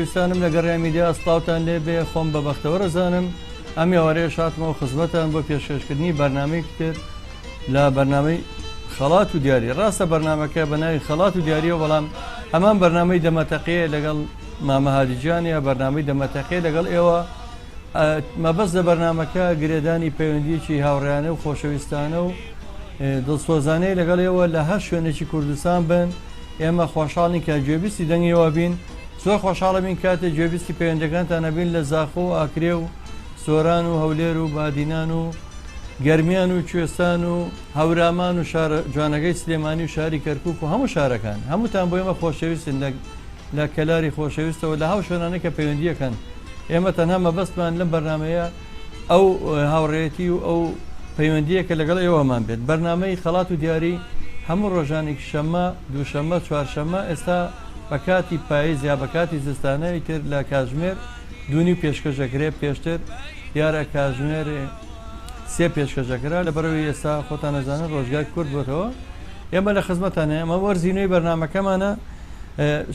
ویستانم لە گەڕای میدیا ئەسڵاوتان لێ بێ خۆم بە بەختەوە ڕزانم ئەم ئێوارەیە شاتمەوە خزمەتان بۆ پێشکەشکردنی بەرنامەی تر لە بەرنامەی خەڵات و دیاری. ڕاستە بەرنامەکە بە ناوی خەڵات و دیاریە، بەڵام هەمان بەرنامەی دەمەتەقەیە لەگەڵ مامە هادیجانیە، بەرنامەی دەمەتەقەیە لەگەڵ ئێوە. مەبەست لە بەرنامەکە گرێدانی پەیوەندیەکی هاوڕێیانە و خۆشەویستانە و دڵسۆزانەی لەگەڵ ئێوە لە هەر شوێنێکی کوردستان بن. ئێمە خۆشحاڵین کە گوێبیستی دەنگیەوە بین. زۆر خۆشحاڵە بین کاتێ گوێبیستی پەیوەندەکانتانە بین لە زاخۆ و ئاکرێ و سۆران و هەولێر و بادینان و گەرمیان و کوێستان و هەورامان و جوانەکەی سلێمانی و شاری کەرکووک و هەموو شارەکان هەمووتان بۆ ئێمە خۆشەویستن لە کەلاری خۆشەویستەوە لە هاو شوێنانە کە پەیوەندیەکەن. ئێمە تەنها مەبەستمان لەم بەرنمەیە ئەو هاوڕێتی و ئەو پەیوەندیەکە لەگەڵ ئێوەمان بێت. بەرنامەی خەڵات و دیاری هەموو ڕۆژانێکی شەممە، دووشەممە، چوارشەممە ئێستا بە کاتی پاییز یا بە کاتی زستانەوەی تر لە کاتژمێر دوونی پێشکەشەکرێ، پێشتر دیارە کاتژمێر سێ پێشکەشەکرا لە بەرەوەی ئێستا خۆتان نەزانن ڕۆژگای کورد بۆتەوە. ئێمە لە خزمەتانە، ئەمە وەرزینەوەی بەرنمەکەمانە.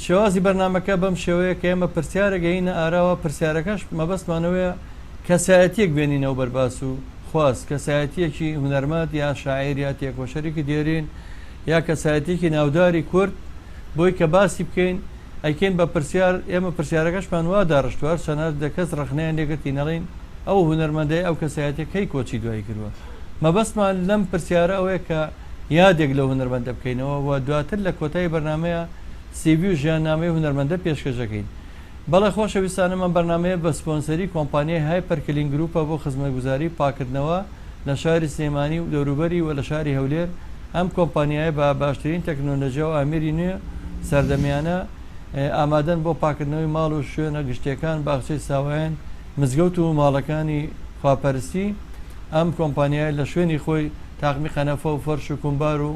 شێوازی بەرنمەکە بەم شێوەیە کە ئێمە پرسیارەگەینە ئاراوە، پرسیارەکەش مەبەستمانەوەیە کەسایەتیەک بێنینەوە بەرباس و خواست، کەسایەتیەکی هونەرمەند یا شاعیر یا تێکۆشەرێکی دێرین یا کەسایەتێکی ناوداری کورد بۆی کە باسی بکەین ئەیکەین بە پرسیار. ئێمە پرسیارەکەشمان وا داڕشتوار چەنە دەکەس ڕخنیان لێگرتی نەڵین ئەو هونەرمەندەی ئەو کەسایەتەکەی کۆچی دوایی کردووە. مەبەستمان لەم پرسیارە ئەوەیە کە یادێک لە هونەرمەندە بکەینەوە و دواتر لە کۆتایی بەرنمەیە CV و ژیاننامەی هونەرمەندە پێشکەشەکەین. بەڵێ خۆشەویستانەمان بەرنمەیە بە سپۆنسەری کۆمپانیای هایپەر کلین گروپە بۆ خزمەتگوزاری پاکردنەوە لە شاری سلێمانی و دەوروبەری و لە شاری هەولێر. ئەم کۆمپانیایە بە باشترین تەکنۆلۆژیا و ئامێری نوێ سەردەمیانە ئامادەن بۆ پاکردنەوەی ماڵ و شوێنە گشتیەکان، باخچەی ساوایان، مزگەوت و ماڵەکانی خواپەرستی. ئەم کۆمپانیایە لە شوێنی خۆی تاقمی قەنەفە و فەرش و کومبار و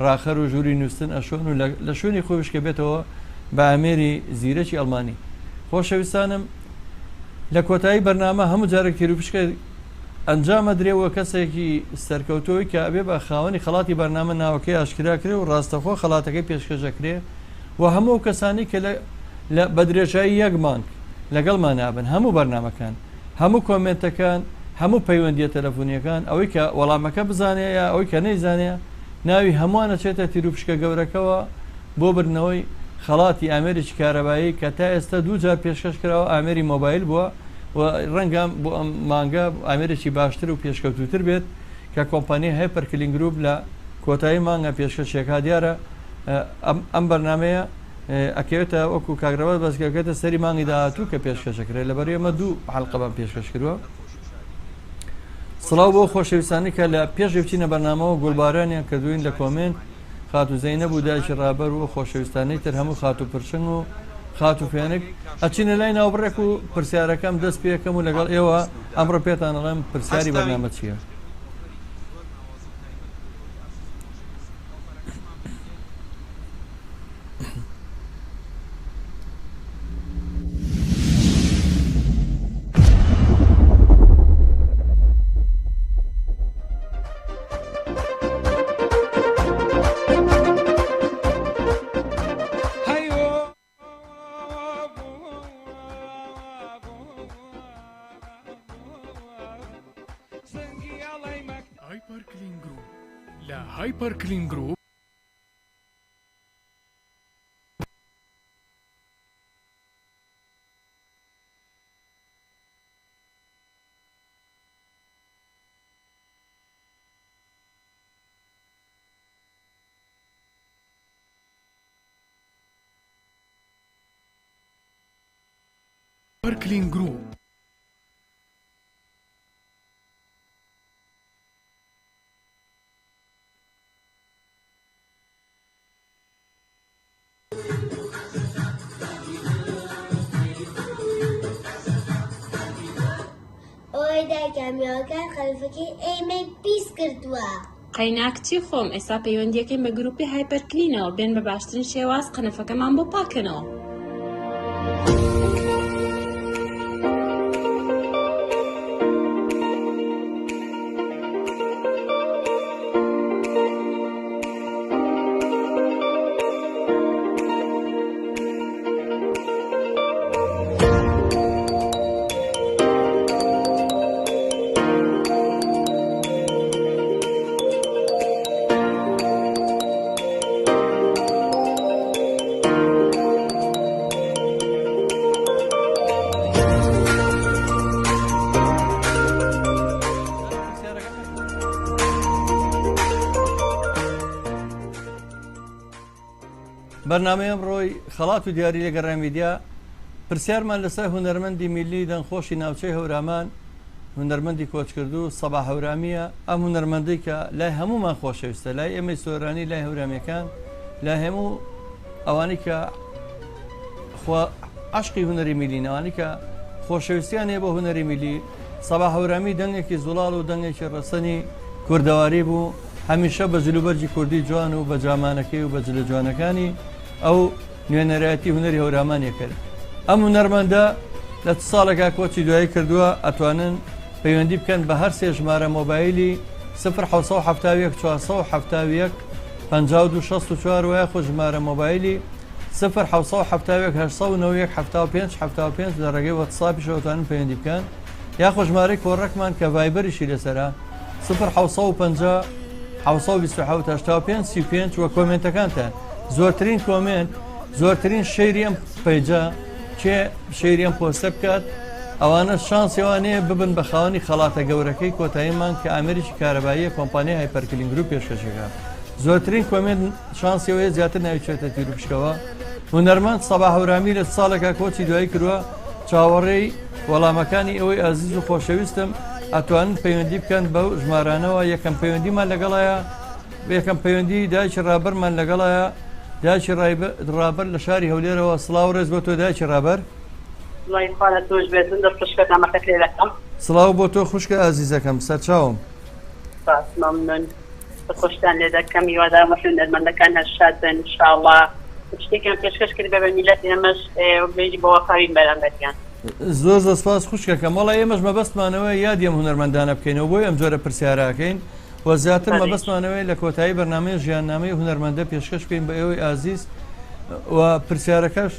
ڕاخەر و ژووری نووسن ئەشۆن و لە شوێنی خۆی شکە بێتەوە بە ئامێری زیرەکی ئەڵمانی. خۆشەویستانم، لە کۆتایی بەرنامە هەموو جارێک تێروپشکە ئەنجامە درێەوە کەسێکی سەرکەوتەوەی کە ئەبێ بە خاوەنی خەڵاتی بەرنامە ناوەکەی ئاشکرا کرێ و ڕاستەخۆ خەڵاتەکەی پێشکەشەکرێ و هەموو کەسانی کە بە درێژایی یەک مانگ لەگەڵمان نابن، هەموو بەرنامەکان، هەموو کۆمنتەکان، هەموو پەیوەندیە تەلەفۆنیەکان، ئەوەی کە وەڵامەکە بزانێ یا ئەوەی کە نەیزانێ ناوی هەمووانە چێتە تیروپشکە گەورەکەەوە بۆ بردنەوەی خەڵاتی ئامێریی کارەبایی کە تا ئێستا دوو جار پێشکەش کراوە. ئامێری مۆبایل بووە و ڕەنگەم بۆ ئەم مانگە ئامێرێکی باشتر و پێشکەوتوتر بێت کە کۆمپانیای هایپەر کلین گروپ لە کۆتایی مانگە پێشکەشێکا دیارە ئەم بەرنمەیە ئەکەوێتە وەکو کاگرەوە بەسگەکەێتە سەری مانگی داهاتوو کە پێشکەشەکرێت. لەبەر ئێمە دوو حەڵقەبان پێشکەش کردووە. سڵاو بۆ خۆشەویستانی کە لە پێشێ بچینە بەرنامەوە گوڵبارانیان کردوین لە کۆمنت. خاتو زەینەب و دایکی ڕابەر و خۆشەویستانەی تر هەموو خاتو پرچنگ و خاتو فێنک ئەچینە لای ناوبڕێک و پرسیارەکەم دەست پێەکەم و لەگەڵ ئێوە ئەمڕۆ پێتان ئەڵێم پرسیاری بەرنامە چییە. هایپەر کلین گروپ لە هایپەر کلین گروپ هایپەر کلین گروپ کامیۆکان خەلفەکەی ئێمە پیس کردووە. قەیناکچی خۆم ئێستا پەیوەندیەکەین بە گروپی هایپەر کلینەوە بێن بە باشترین شێواز قەنەفەکەمان بۆ پاکەنەوە. بەرنامەی ئەمڕۆی خەڵات و دیاری لەگەڕای میدیا پرسیارمان لەسەر هونەرمەندی میلی دەنگخۆشی ناوچەی هەورامان هونەرمەندی کۆچکردو سەبا هەورامیە ئەم هونەرمەندەی کە لای هەمومان خۆشەویستە لای ئێمەی سۆرانی لای هەورامیەکان لای هەموو ئەوانی کە عشقی هونەری میلی ئەوانی کە خۆشەویستیان هەیە بۆ هونەری میلی سەبا هەورامی دەنگێکی زوڵاڵ و دەنگێکی ڕەسەنی کوردەواری بوو هەمیشە بە جلوبەرجی کوردی جوان و بە جامانەکەی و بە جلە جوانەکانی ئەو نوێنەرایەتی هونەری هەورامانیە کرد ئەم هونەرمەندە لە ساڵێکا کۆچی دوایی کردووە ئەتوانن پەیوەندی بکەن بە هەر سێ ژمارە مۆبایلی 1970 471 52 64 وایە خۆ ژمارە مۆبایلی 1970 895 لە ڕێگەی وەتساپیشەوە توانن پەیوەندی بکەن یاخۆ ژمارەی کۆڕەکمان کە ڤایبەریشی لەسەرە 1950 1970 وە کۆمنتەکانتان زۆرترین کۆمنت زۆرترین شەیری ئەم پەیجە چێ شەیری ئەم پۆستە بکات ئەوانە شانسیوانەیە ببن بە خاوەنی خەڵاتە گەورەکەی کۆتاییمان کە ئامێریکی کارەباییە کۆمپانیای هایپەرکلینگ گروپ پێشکەشەکە زۆرترین کۆمنت شانسیەوەیە زیاتر ناوچێتە تیرروپشکەوە هونەرمەند سەبا هەورامی لە ساڵێکا کۆچی دوایی کردووە چاوەڕێی وەڵامەکانی ئەوەی ئازیز و خۆشەویستم ئەتوانن پەیوەندی بکەن بەو ژمارانەوە یەکەم پەیوەندیمان لەگەڵایە یەکەم پەیوەندی دایکی ڕابەرمان لەگەڵایە دایکی ڕابەر لە شاری هەولێرەوە سڵاو ڕێز بۆ تۆ دایکی ڕابەر سڵاو بۆ تۆ خوشکە ئازیزەکەم سەرچاوم خۆشتان لێ دەکەم هیوادارم هونەرمەندەکان هەشاد بن ئینشاءڵڵا شتێکیان پێشکەش کرد بە میلەتی ئەمەش بێژی بۆ وەفاوین بەرامبەریان زۆر سپاس خوشکەکەم وەڵی ئێمەش مەبەستمانەوە یادی ئەم هونەرمەندانە بکەینەوە بۆی ئەم جۆرە پرسیارەکەین و زیاتر مەبەستمانەوەی لە کۆتایی بەرنامەی ژیاننامەی هونەرمەندە پێشکەش بکەین بە ئێوەی ئازیز و پرسیارەکەش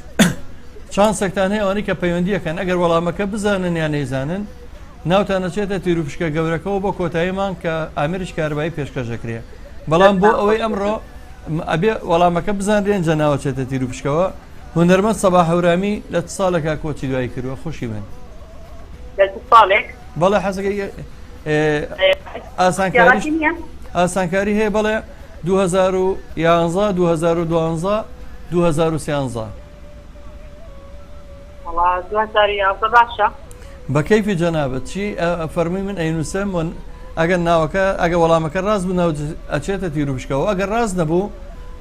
چانسێکتان هەیە ئەوانەی کە پەیوەندیەکەن ئەگەر وەڵامەکە بزانن یان نەیزانن ناوتانەچێتە تیرروپشکە گەورەکەەوە بۆ کۆتاییمان کە ئامێریش کارەبایی پێشکەشەکرێ بەڵام بۆ ئەوەی ئەمڕۆ ئەبێ وەڵامەکە بزانرێن جە ناوەچێتە تیرروپشکەوە هونەرمەند سەبا هەورامی لە ساڵێکا کۆچی دوایی کردووە خوشی من بەڵێ حەزەکەی ئاسانکاری هەیە بەڵێ 2011 2012 2013 باشە بە کەیفی جەنابەت چی فەرمووی من ئەینووسم ئەگەر ناوەکە ئەگە وەڵامەکە ڕاست بوو ناو ئەچێتە تیرروپشکەوە ئەگەر ڕاست نەبوو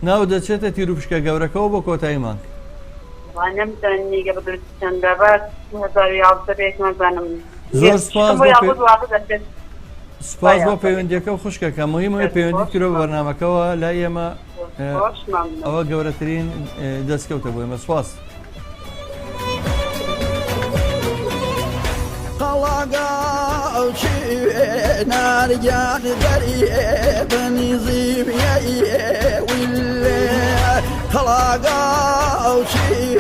ناو دەچێتە تیرروپشکە گەورەکەەوە بۆ کۆتاییمان زۆر سپاس بۆ پەیوەندیەکە و خوشکەکە مهمەوەی پەیوەندی کرۆ بە بەرنامەکەەوە لای ئێمە ئەوە گەورەترین دەستکەوتە بۆ ئێمە سپاس نارجان دريه بنظيم يا ولا خلاقا وشي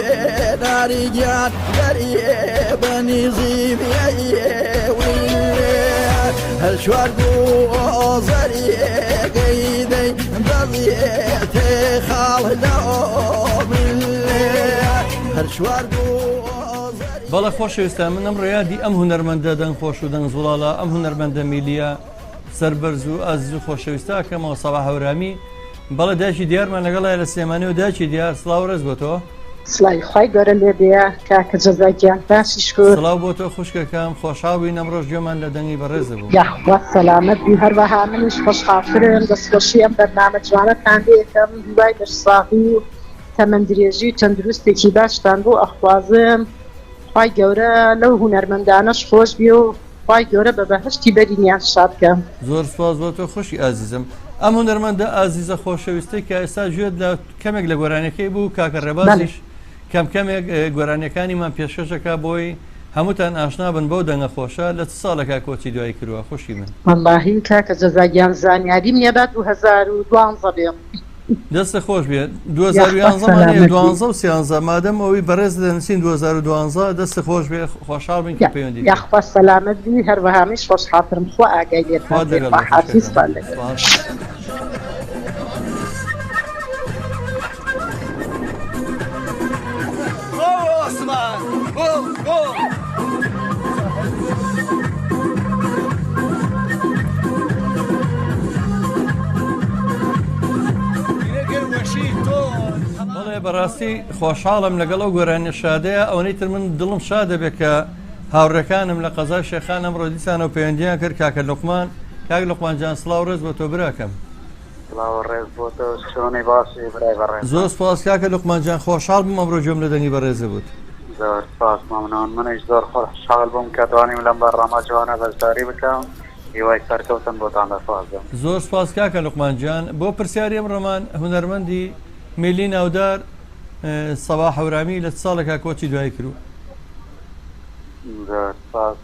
نارجان دريه بنظيم يا ولا هالشوارقو زريه قيدي بضيت خالدا من هالشوارقو بەڵە خۆشەویستان من ئەم ڕێیادی ئەم هونەرمەندە دەنگ خۆش و دەنگ زوڵاڵە ئەم هونەرمەندە میلیە سەربەرز و ئازیز و خۆشەویستاکەمەوە سەبا هەورامی بەڵێ داچی دیارمان لەگەڵای لە سلێمانی و داچی دیار سڵاو ڕێز بۆ تۆ سڵای خۆی گەورە لێ بێ کاکە جەزاگیان باشیش کرد سڵاو بۆ تۆ خوشکەکەم خۆشحاڵبووین ئەمڕۆژ گوێمان لە دەنگی بەڕێزە بوو یاخوا سەلامەت بی هەروەها منیش خۆشحاڵترم دەستخۆشی ئەم بەرنامە جوانەتان دێتم دوای دەشساغی و تەمەندرێژی و تەندروستێکی باشتان بۆ ئەخوازم خی گەورە لەو هونەرمەندانەش خۆش بێ و خی گەورە بە بەهشتی بەرینیان شادکە زۆر سپاس بۆ تۆ خۆشی ئازیزم ئەم هونەرمەندە ئازیزە خۆشەویستی کە ئێستا گوێت لە کەمێک لە گۆرانەکەی بوو کاکە ڕێبازیش کەم کەمێک گۆرانەکانیمان پێشکەشەکە بۆی هەمووتان ئاشنا بن بەو دەنگە خۆشە لە ساڵێکا کۆچی دوایی کردووە خوشی من وەڵڵاهی کاکە جەزاگیان زانیاریم نیەبات 2012 بێ دەستە خۆش بێت 2011 مادەم ئەوی بەڕێز دەنووسین 2012 دەستە خۆش بێ خۆشحاڵ بین کە پەیوەندی یاخوا سەلامەت بی هەروەهامیش خۆشحاڵترم خوا ئاگای لێت حافیز بەڕاستی خۆشحاڵم لەگەڵ ئەو گۆرانیە شادەیە ئەوەی تر من دڵم شادە بێت کە هاوڕەکانم لە قەزای شێخان ئەمڕۆ دیسان و پەیوەندیان کرد کاکە لوقمان کاک لوقمان جان سڵاو ڕێز بۆ تۆ براکەم. ڕێز بۆ تۆ شۆنی باسی برای بەڕێز. زۆر سپاس کاکە لوقمان جان خۆشحاڵ بووم ئەمڕۆ گوێم لە دەنگی بەڕێزە بوت. زۆر سپاس مەمنون منیش زۆر خۆشحاڵ بووم کە توانیم لەم بەڕامە جوانە بەشداری بکەم هیوای سەرکەوتن بۆتان دەسپازم. زۆر سپاس کاکە لوقمان جان بۆ پرسیاری ئەمڕۆمان هونەرمەندی میلی ناودار سەباح هەورامی لە ساڵێکا کۆچی دوای کرد. زۆر سپاس.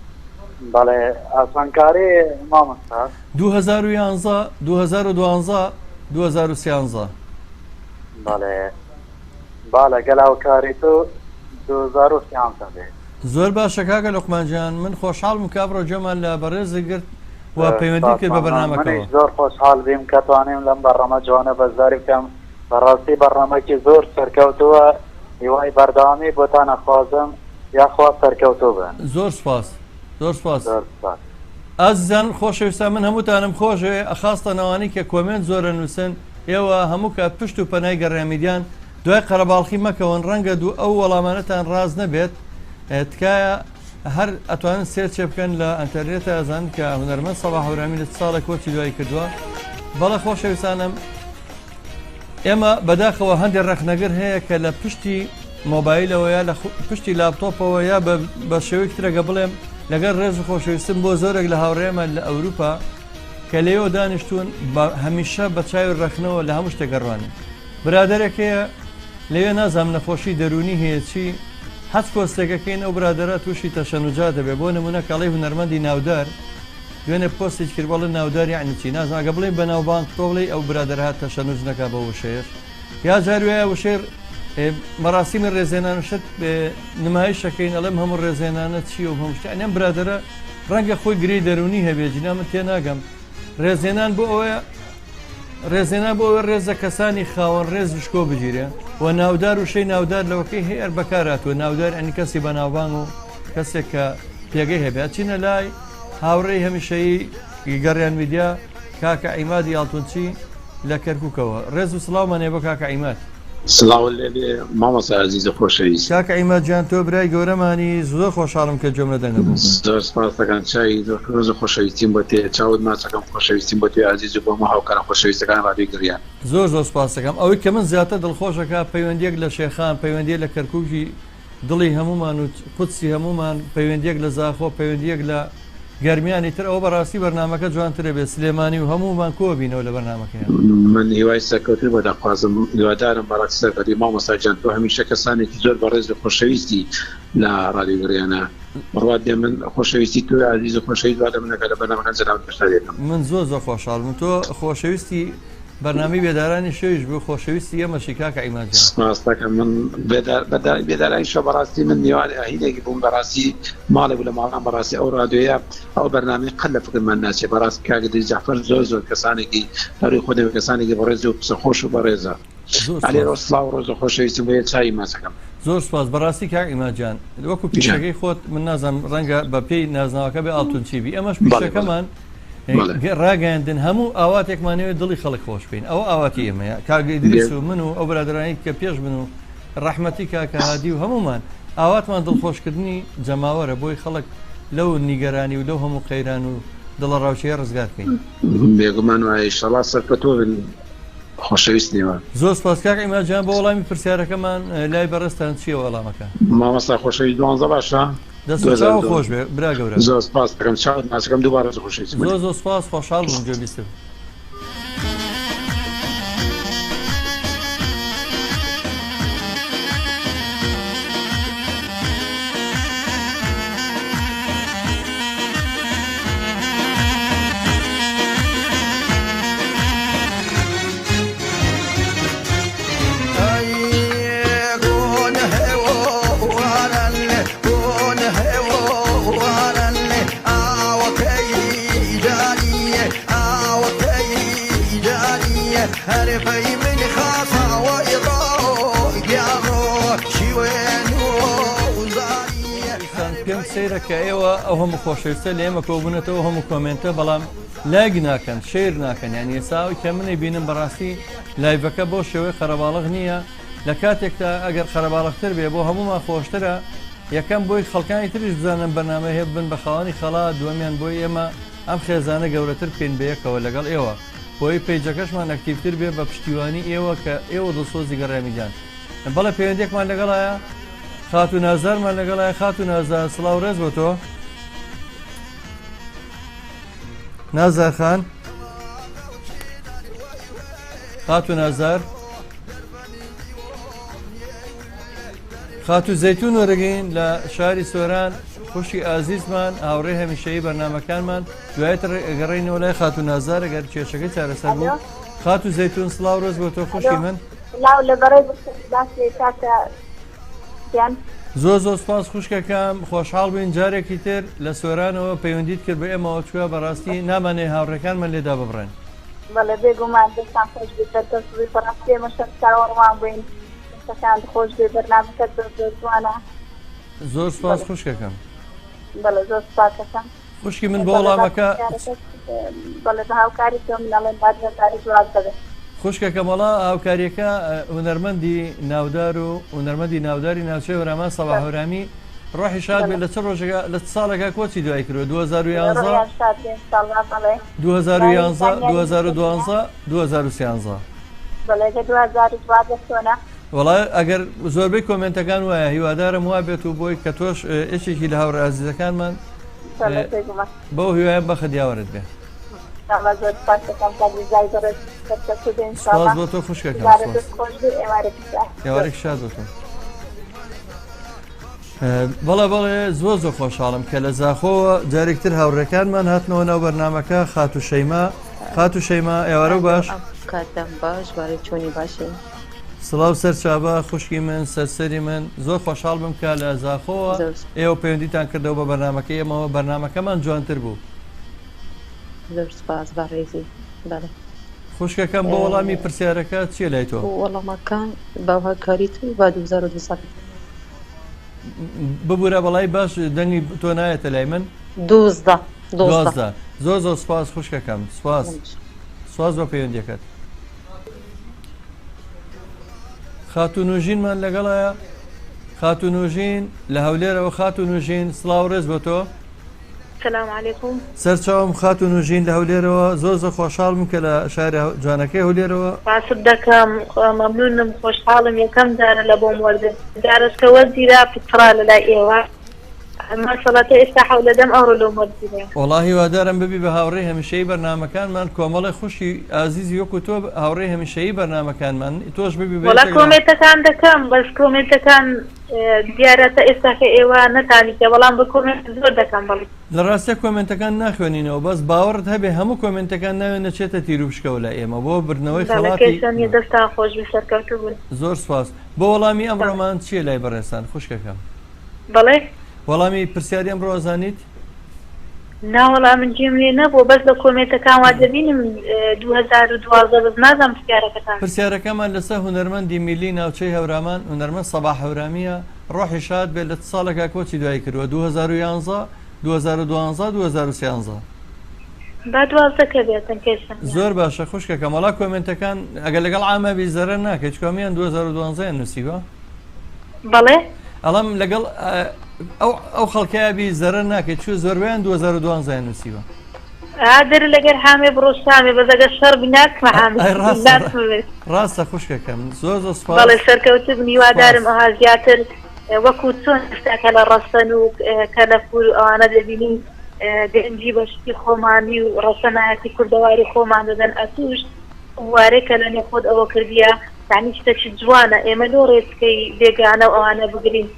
بەڵێ ئاسانکاری مامۆستا 2011 2012 2013 بەڵێ گەلاوکاری تۆ 2013 بێت. زۆر باشە کاکە لوقمان جان من خۆشحاڵ بووم کابڕۆ جۆمان لە بەڕێزە گرت و پەیوەندی کرد بە بەرنامەکەەوە. زۆر خۆشحاڵ بیم کە توانیم لەم بەڕەمە جوانە بەشداری بکەم بەڕاستی بەڕەمەکی زۆر سەرکەوتووە هیوای بەردەوامی بۆتان ئەخوازم یاخوا سەرکەوتوو بن. زۆر سپاس زۆر سپاس. ئازیزان خۆشەویستان من هەمووتانم خۆشێ ئەخاستەنەوانی کە کۆمنت زۆرە نووسن ئێوە هەموو کات پشت و پەنای گەڕامیدیان دوای قەرەباڵخی مەکەون ڕەنگە دوو ئەو وەڵامانەتان ڕاز نەبێت تکایە هەر ئەتوانن سێرچێ بکەن لە ئەنتەرنێتە ئەزان کە هونەرمەند سەباح هەورامی لە ساڵە کۆچی دوای کردووە. بەڵێ خۆشەویستانم ئێمە بەداخەوە هەندێک ڕەخنەگەر هەیە کە لە پشتی مۆبایلەوە یا لە پشتی لاپتۆپەوە یا بە شێوەیەک ترەگە بڵێم لەگەر ڕێز و خۆشەویستم بۆ زۆرێک لە هاوڕێمە لە ئەوروپا کە لێەوە دانیشتون هەمیشە بە چاوی ڕەخنەوە لە هەموو شتێگەڕوانێ برادێک هەیە لەوێ نازام نەخۆشی دەرونی هەیە چی هەست پۆستێکەکەین ئەو برادرە تووشی تەشەنوجا دەبێت بۆ نمونە کەڵی هونەرمەندی ناودار دوێنێ پۆستێک کرد بەڵێ ناودار یعنی چی نازانگە بڵێ بەناوبانگ تۆ بڵێ ئەو برادرهات تەشەنوج نەکا بە وشەیەش یا جاروایە وشێر مەراسیمی ڕێزێنانشت نمایشەکەین ئەڵێم هەموو ڕێزێنانە چی و هەمشت ئەم برادرە ڕەنگە خۆی گرەی دەرونی هەبێ جنا من تێناگەم ڕێزێنان بۆ ئەوەیە ڕێزێنا بۆ ئەوە ڕێزە کەسانی خاوەن ڕێز شکۆ بگیرێ و ناودار و شەی ناودار لەوەکەی هەیە بەکاراتوە ناودار ئەنی کەسی بەناوبانگ و کەسێک کە پێگەی هەبێت چینە لای هاوڕێی هەمیشەیی گەڕیان میدیا کاکە عیمادی ئاڵتونچی لە کەرکووکەوە ڕێز و سڵاومانێ بۆ کاکە عیماد. سڵاو لێ مامۆستا عەزیزە خۆشەویست. کاکە عیماد جان تۆ برای گەورەمانی زۆر خۆشحاڵم کە جۆم لە دەنگە بوو. زۆر سپاس دەکەم چای ڕۆژ خۆشەویستیم بۆ تێ چاوت ماچەکەم خۆشەویستیم بۆ تێ عەزیز و بۆ هەموو هاوکارە خۆشەویستەکان ڕادیۆی گریان. زۆر زۆر سپاس دەکەم ئەوەی کە من زیاتر دڵخۆشەکە پەیوەندیەک لە شێخان پەیوەندیەک لە کەرکووکی دڵی هەمومان و قودسی هەمومان پەیوەندیەک لە زاخۆ پەیوەندیەک لە گەرمیانی تر ئەوە بەڕاستی بەرنامەکە جوانترە بێت سلێمانی و هەمومان کۆبینەوە لە بەرنامەکەیان. من هیوای سەرکەوتن بۆ دەخوازم هیوادارم بەڕاستی سەرکەوتی مامۆستا جان تۆ هەمیشە کەسانێکی زۆر بەڕێز و خۆشەویستی لە ڕادیۆ گریانە بڕوات دێ من خۆشەویستی تۆ عەزیز و خۆشەویست وادە منەکە لە بەرنامەکان جەنابەت بەشداریەکەم. من زۆر زۆر خۆشحاڵم تۆ خۆشەویستی بەرنامەی بێدارانی شەویش بوو خۆشەویستی ئێمەشی کاکە عیماد جان. سپاس دەکەم من بێدارانی شەو بەڕاستی من میوان هینێکی بووم بەڕاستی ماڵێک بوو لە ماڵان بەڕاستی ئەو ڕادیۆیە ئەو بەرنامەی قەت لە فکرمان ناچێت بەڕاستی کاکە جەعفەر زۆر کەسانێکی هەروی خۆدەوە کەسانێکی بەڕێز و قسەخۆش و بەڕێزە. عەلی ڕۆسڵاو ڕۆژ خۆشەویستم بۆ چای ماچەکەم. زۆر سپاس بەڕاستی کاک عیماد جان وەکو پیشەکەی خۆت من نازانم ڕەنگە بە پێی نازناوەکە بێ ئاڵتونچی بی ئەمەش پیشەکەمان ڕاگەاندن هەموو ئاواتێکمانەوێت دڵی خەڵک خۆش بین ئەوە ئاواتی ئێمەیە کاگەیدریس و من و ئەو برادرانی کە پێش بن و ڕەحمەتی کاکە هادی و هەمومان ئاواتمان دڵخۆشکردنی جەماوەرە بۆی خەڵک لەو نیگەرانی و لەو هەموو قەیران و دڵە ڕاوچەیە ڕزگار بکەین. بێگومان وایە ئینشەڵا سەرکەوتوو بن خۆشەویست نیوە. زۆر سپاس کاک عیماد جان بۆ وەڵامی پرسیارەکەمان لای بەڕێستان چییە وەڵامەکە؟ مامۆستا خۆشەویست 12 باشە؟ دەست چاو خۆش بێ برا گەورە. زۆر سپاس دەکەم چاوت ماچەکەم دووبارە خۆشەویست. زۆر سپاس خۆشحاڵ بووم گوێبیستم. پێم سەیرە کە ئێوە ئەو هەموو خۆشەویستە لە ئێمە کۆبوونەتەوە هەموو کۆمنتە بەڵام لایک ناکەن شێر ناکەن یان ئێساوی کە منی بینم بەڕاستی لایڤەکە بۆ شێوەی خەرەباڵغ نییە لە کاتێکتا ئەگەر خەرەباڵەختر بێ بۆ هەمومان خۆشترە یەکەم بۆی خەڵکانی تریش بزانن بەرنامە هەیە بن بە خاوەنی خەڵا دووەمیان بۆی ئێمە ئەم خێزانە گەورەتر بکەین بەیەکەوە لەگەڵ ئێوە بۆی پیجەکەشمان ئەکتیڤتر بێ بە پشتیوانی ئێوە کە ئێوە دڵسۆزی گەڕامیجان بەڵێ پەیوەندێکمان لەگەڵایە خاتو نازارمان لەگەڵایە خاتو نازار سڵاو ڕێز بۆ تۆ نازار خان خاتو نازار خاتو زەیتون وەرەگەین لە شاری سۆران خوشی ئازیزمان هاوڕێ هەمیشەیی بەرنامەکانمان دوایێتر گەڕێینەوە لای خاتو نازار ئەگەر کێشەکەی چارەسەر بوو خاتو زەیتون سڵاو ڕێز بۆ تۆ خوشی من زۆر سپاس خوشکەکەم خۆشحاڵ بووین جارێکی تر لە سۆرانەوە پەیوەندیت کرد بە ئێمەوە چووە بەڕاستی نامانێ هاوڕێکانمان لێدا ببڕێن بەڵێ بێگومان دەستان خۆش بێتەوەی بەڕاستی ئێمە شەرچاوەڕوان بووین دەستەکان خۆش بێ بەرنامەکەت زۆر جوانە زۆر سپاس خوشکەکەم بەڵێ زۆر سپاسەکەم خوشکی من بۆ وەڵامەکە بەڵێ بە هاوکاری تۆ منەڵێن بادرێتاری جواب دەبێت خوشکەکە مەڵا هاوکاریەکە هونەرمەندی ناودار و هونەرمەندی ناوداری ناوچەی وەرامان سەباح هەورامی ڕۆحی شاد بێت لە چ ڕۆژێکە لە ساڵێکە کۆچی دوای کردووە 2011 2011 2012 2013 وڵای ئەگەر زۆربەی کۆمنتەکان وایە هیوادارم وا بێت و بۆی کە تۆش ئێشێکی لە هاوڕێ ئازیزەکانمان بەو هیوایە بە خەدیاوەرت بێ سپاس بۆ تۆ خوشکەکەم ئێوارێک شاد بۆ تۆ بەڵێ زۆر خۆشحاڵم کە لە زاخۆوە جارێکتر هاوڕێکانمان هاتنەوە ناو بەرنامەکە خاتو شەیما ئێوارە باش کاتم باش بارەی چۆنی باشی سڵاو سەر چابە خوشکی من سەرسەری من زۆر خۆشحاڵ بم کە لە زاخۆوە ئێوە پەیوەندیتان کردەوە بە بەرنامەکە ئێمەوە بەرنامەکەمان جوانتر بوو زۆر سپاس بەڕێزی بەڵێ خوشکەکەم بۆ وەڵامی پرسیارەکە چیە لای تۆ وەڵامەکان باوهاکاری تو با 2002 ببوورە بەڵای باش دەنگی تۆ نایەتە لای من 12 زۆر سپاس خوشکەکەم سواز بە پەیوەندیەکەت خاتونوژینمان لەگەڵایە خاتونوژین لە هەولێرەوە خاتونوژین سڵاو ڕێز بۆ تۆ سلام علیکم سەرچاوم خاتونوژین لە هەولێرەوە زۆر خۆشحاڵم کە لە شاری جوانەکەی هەولێرەوە باسط دەکەم مەمنونم خۆشحاڵم یەکەم جارە لە بۆم وەردە جارەکە وەرزیرا پترا لە لای ئێوە ماشەڵاتە ئێستا حەولە دەم ئەوڕۆ لەم وەرزیرە وەڵاهی هیوادارم ببی بە هاوڕێی هەمیشەیی بەرنامەکانمان کۆمەڵی خوشی ئازیزی وەکو تۆ هاوڕێی هەمیشەیی بەرنامەکانمان تۆش ببی وەڵا کۆمێنتەکان دەکەم بەس کۆمێنتەکان دیارەتە ئێستاکە ئێوە نەتانیکە بەڵام بە کۆمنت زۆر دەکەم بڵێ لە ڕاستە کۆمنتەکان ناخوێنینەوە بەس باوەڕت هەبێ هەموو کۆمنتەکان ناوێن نەچێتە تیروشکەوە لە ئێمە بۆ بردنەوەی خەڵاتی دەستان خۆش سەرکەوتو بوون زۆر سپاس بۆ وەڵامی ئەمڕۆمان چیە لای بەڕێستان خوشکەکەم بەڵێ وەڵامی پرسیاری ئەمڕۆ ئەزانیت ناوەڵام من جێم لێ نەبوو بەس لە کۆمێنتەکان وا دەبینم 2012 بەس نازانم پرسیارەکەمان لەسەر هونەرمەندی میلی ناوچەی هەورامان هونەرمەند سەباح هەورامیە ڕۆحی شاد بێت لە ساڵێکا کۆچی دوای کردووە 2011 2012 2013 با 12کە بێتن کەسم زۆر باشە خوشکەکە مەڵا کۆمنتەکان ئەگەر لەگەڵ ئامەبی زەرەر ناکەیت کۆمیان 2012 نووسیوە بەڵێ ئەڵام لەگەڵ ئەو خەڵکایبی زەرەر ناکەیت چوو زۆربیان 2012 نووسیوە ئادر لەگەر هامێ بڕۆشتامێ بەزەگە شەڕ بیناکمە ڕاستە خوشکەکەم زۆر سپاس بەڵێ سەرکەوتب میوادارم ئەها زیاتر وەکو چۆن ئێستاکە لە ڕەسەن و کە لە پور ئەوانە دەبینین گەنجی بەشتی خۆمانی و ڕەسەنایەتی کوردەواری خۆمان دەدەن ئەتوش وارێکە لە نێخۆت ئەوە کردیە یعنی شتێکی جوانە ئێمە لۆ ڕێزکەی بێگانە و ئەوانە بگرین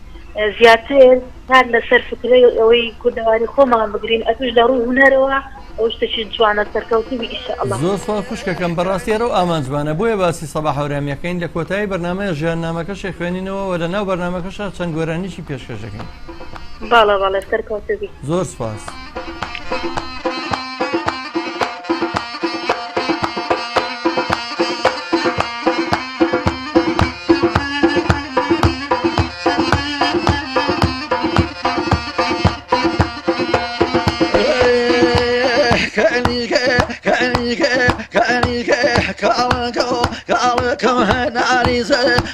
زیاتر هەر لەسەر فکرەی ئەوەی کوردەواری خۆمان بگرین ئەتوش لە ڕووی هونەرەوە ئەو شتێکی جوانە سەرکەوتوی ئیشەڵڵا زۆر سپاس خوشکەکەم بەڕاستیەرە و ئامان جوانە بۆیە باسی سەباح هەورامەکەین لە کۆتایی بەرنامەیە ژیاننامەکەشی خوێنینەوە و لە ناو بەرنامەکەشە چەند گۆرانیشی پێشکەشەکەین باڵە سەرکەوتوی زۆر سپاس كالكم هناري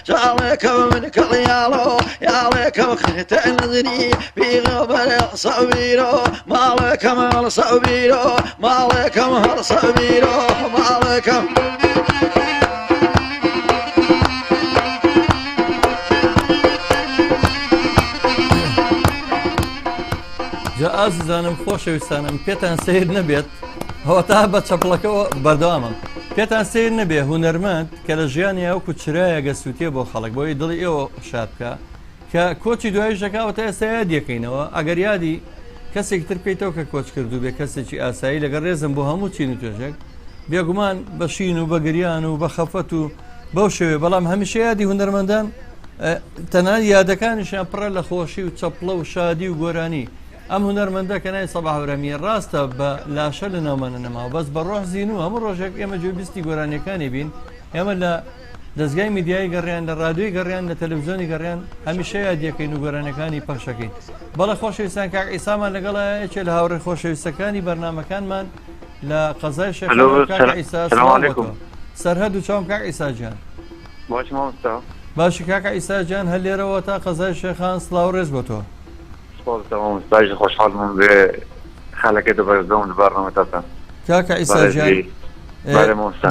جالكم من كليالو يالكم تنذني بغبر صبيرو مالكم الصبيرو مالكم الصبيرو مالكم جا ئازیزانم خۆشەویستانم پێتان سیر نەبێت ئەوە تا بە چەپڵەکەەوە بەردەوامم پێتان سیر نەبێ هونەرمەند کە لە ژیانی ئەوکو چرایە گەسووتێ بۆ خەڵک بۆی دڵی ئێوە شاد بکە کە کۆچی دوای ژەکەوەتە ئێستا یادیەکەینەوە ئەگەر یادی کەسێک تر بکەیتەوە کە کۆچ کردو بێ کەسێکی ئاسایی لەگەر ڕێزم بۆ هەموو چین و توێژێک بێگومان بە شین و بە گریان و بە خەفەت و بەو شێوێ بەڵام هەمیشە یادی هونەرمەندان تەنان یادەکانیشیان پڕە لە خۆشی و چەپڵە و شادی و گۆرانی ئەم هونەرمەندە کە نای سەباح هەورەمیە ڕاستە بە لاشە لە ناومانە نەماوە بەس بە ڕۆح زین و هەموو ڕۆژێک ئێمە جوبیستی گۆرانیەکانی بین ئێمە لە دەستگای میدیایی گەڕیان لە ڕادیۆی گەڕیان لە تەلەڤیزیۆنی گەڕیان هەمیشە یادیەکەین و گۆرانەکانی پەخشەکەین بەڵە خۆشەویستان کاک ئیسامان لەگەڵە یەکێ لە هاوڕێ خۆشەویستەکانی بەرنامەکانمان لە قەزای شێخ کاک ئیسا سەرهەد و چاوم کاک ئیسا گیان باشی کاک ئیسا گیان هەر لێرەوە تا قەزای شێخان سڵاو ڕێز بۆ تۆ باش خوشحال من به خلقت بەردەوام لە بەرنامەتان کاکە ئیساجان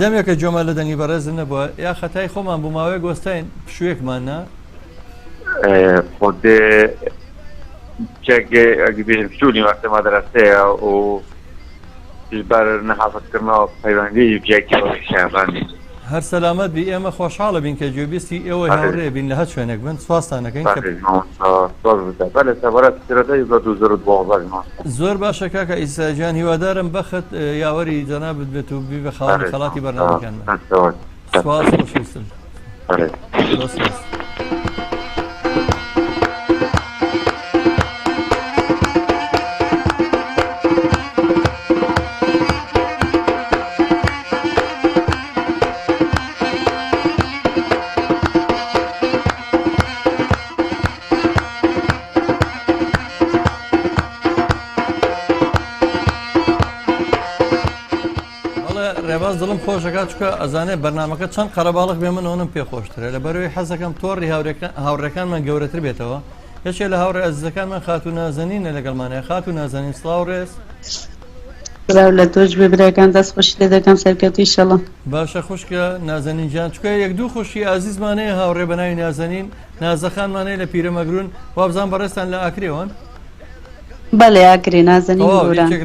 دەمێکە جۆمە لە دەنگی بەڕێزن نەبووە یا خەتای خۆمان بوو ماوەی گۆستین شوێکمانە خۆ بێژولی وەختە مادرسەیە و بەر نەحافظکردنەوە پەیوەندی بجێکی شێخانی هەر سەلامەت بی ئێمە خۆشحاڵە بین کە گوێبیستی ئێوە هاوڕێ بین لە هەر شوێنێک بن سوپاسانەکەین زۆر باشە کاکە ئیساجان هیوادارم بەخت یاوەری جەنابت بێت و بی بە خاڵی خەڵاتی بەرنامەکانمان سوپاس خۆشویستم ڕێباز دڵم خۆشەکە چکە ئەزانێ بەرنمەکە چەند قەرەباڵق بێ من ئەوەم پێ خۆشترە لە بەرەوەی حەزەکەم تۆڕی هاوڕێکانمان گەورەتر بێتەوە یەکێ لە هاوڕێ ئەزیزەکانمان خاتو نازەنینە لەگەڵمانەیە خاتو نازەنین سڵاو ڕێز لە تۆش بێ برایەکان دەست خۆشی لێ دەکەم سەرکەوتوی ئینشەڵڵا باشە خوشکە نازەنین جان چکە یەک دوو خوشی ئازیزمانەیە هاوڕێ بەناوی نازەنین نازەخانمانەیە لە پیرەمەگرون وابزان بەڕێستان لە ئاکرێەوەن بەڵێ ئاکرێ نازەنین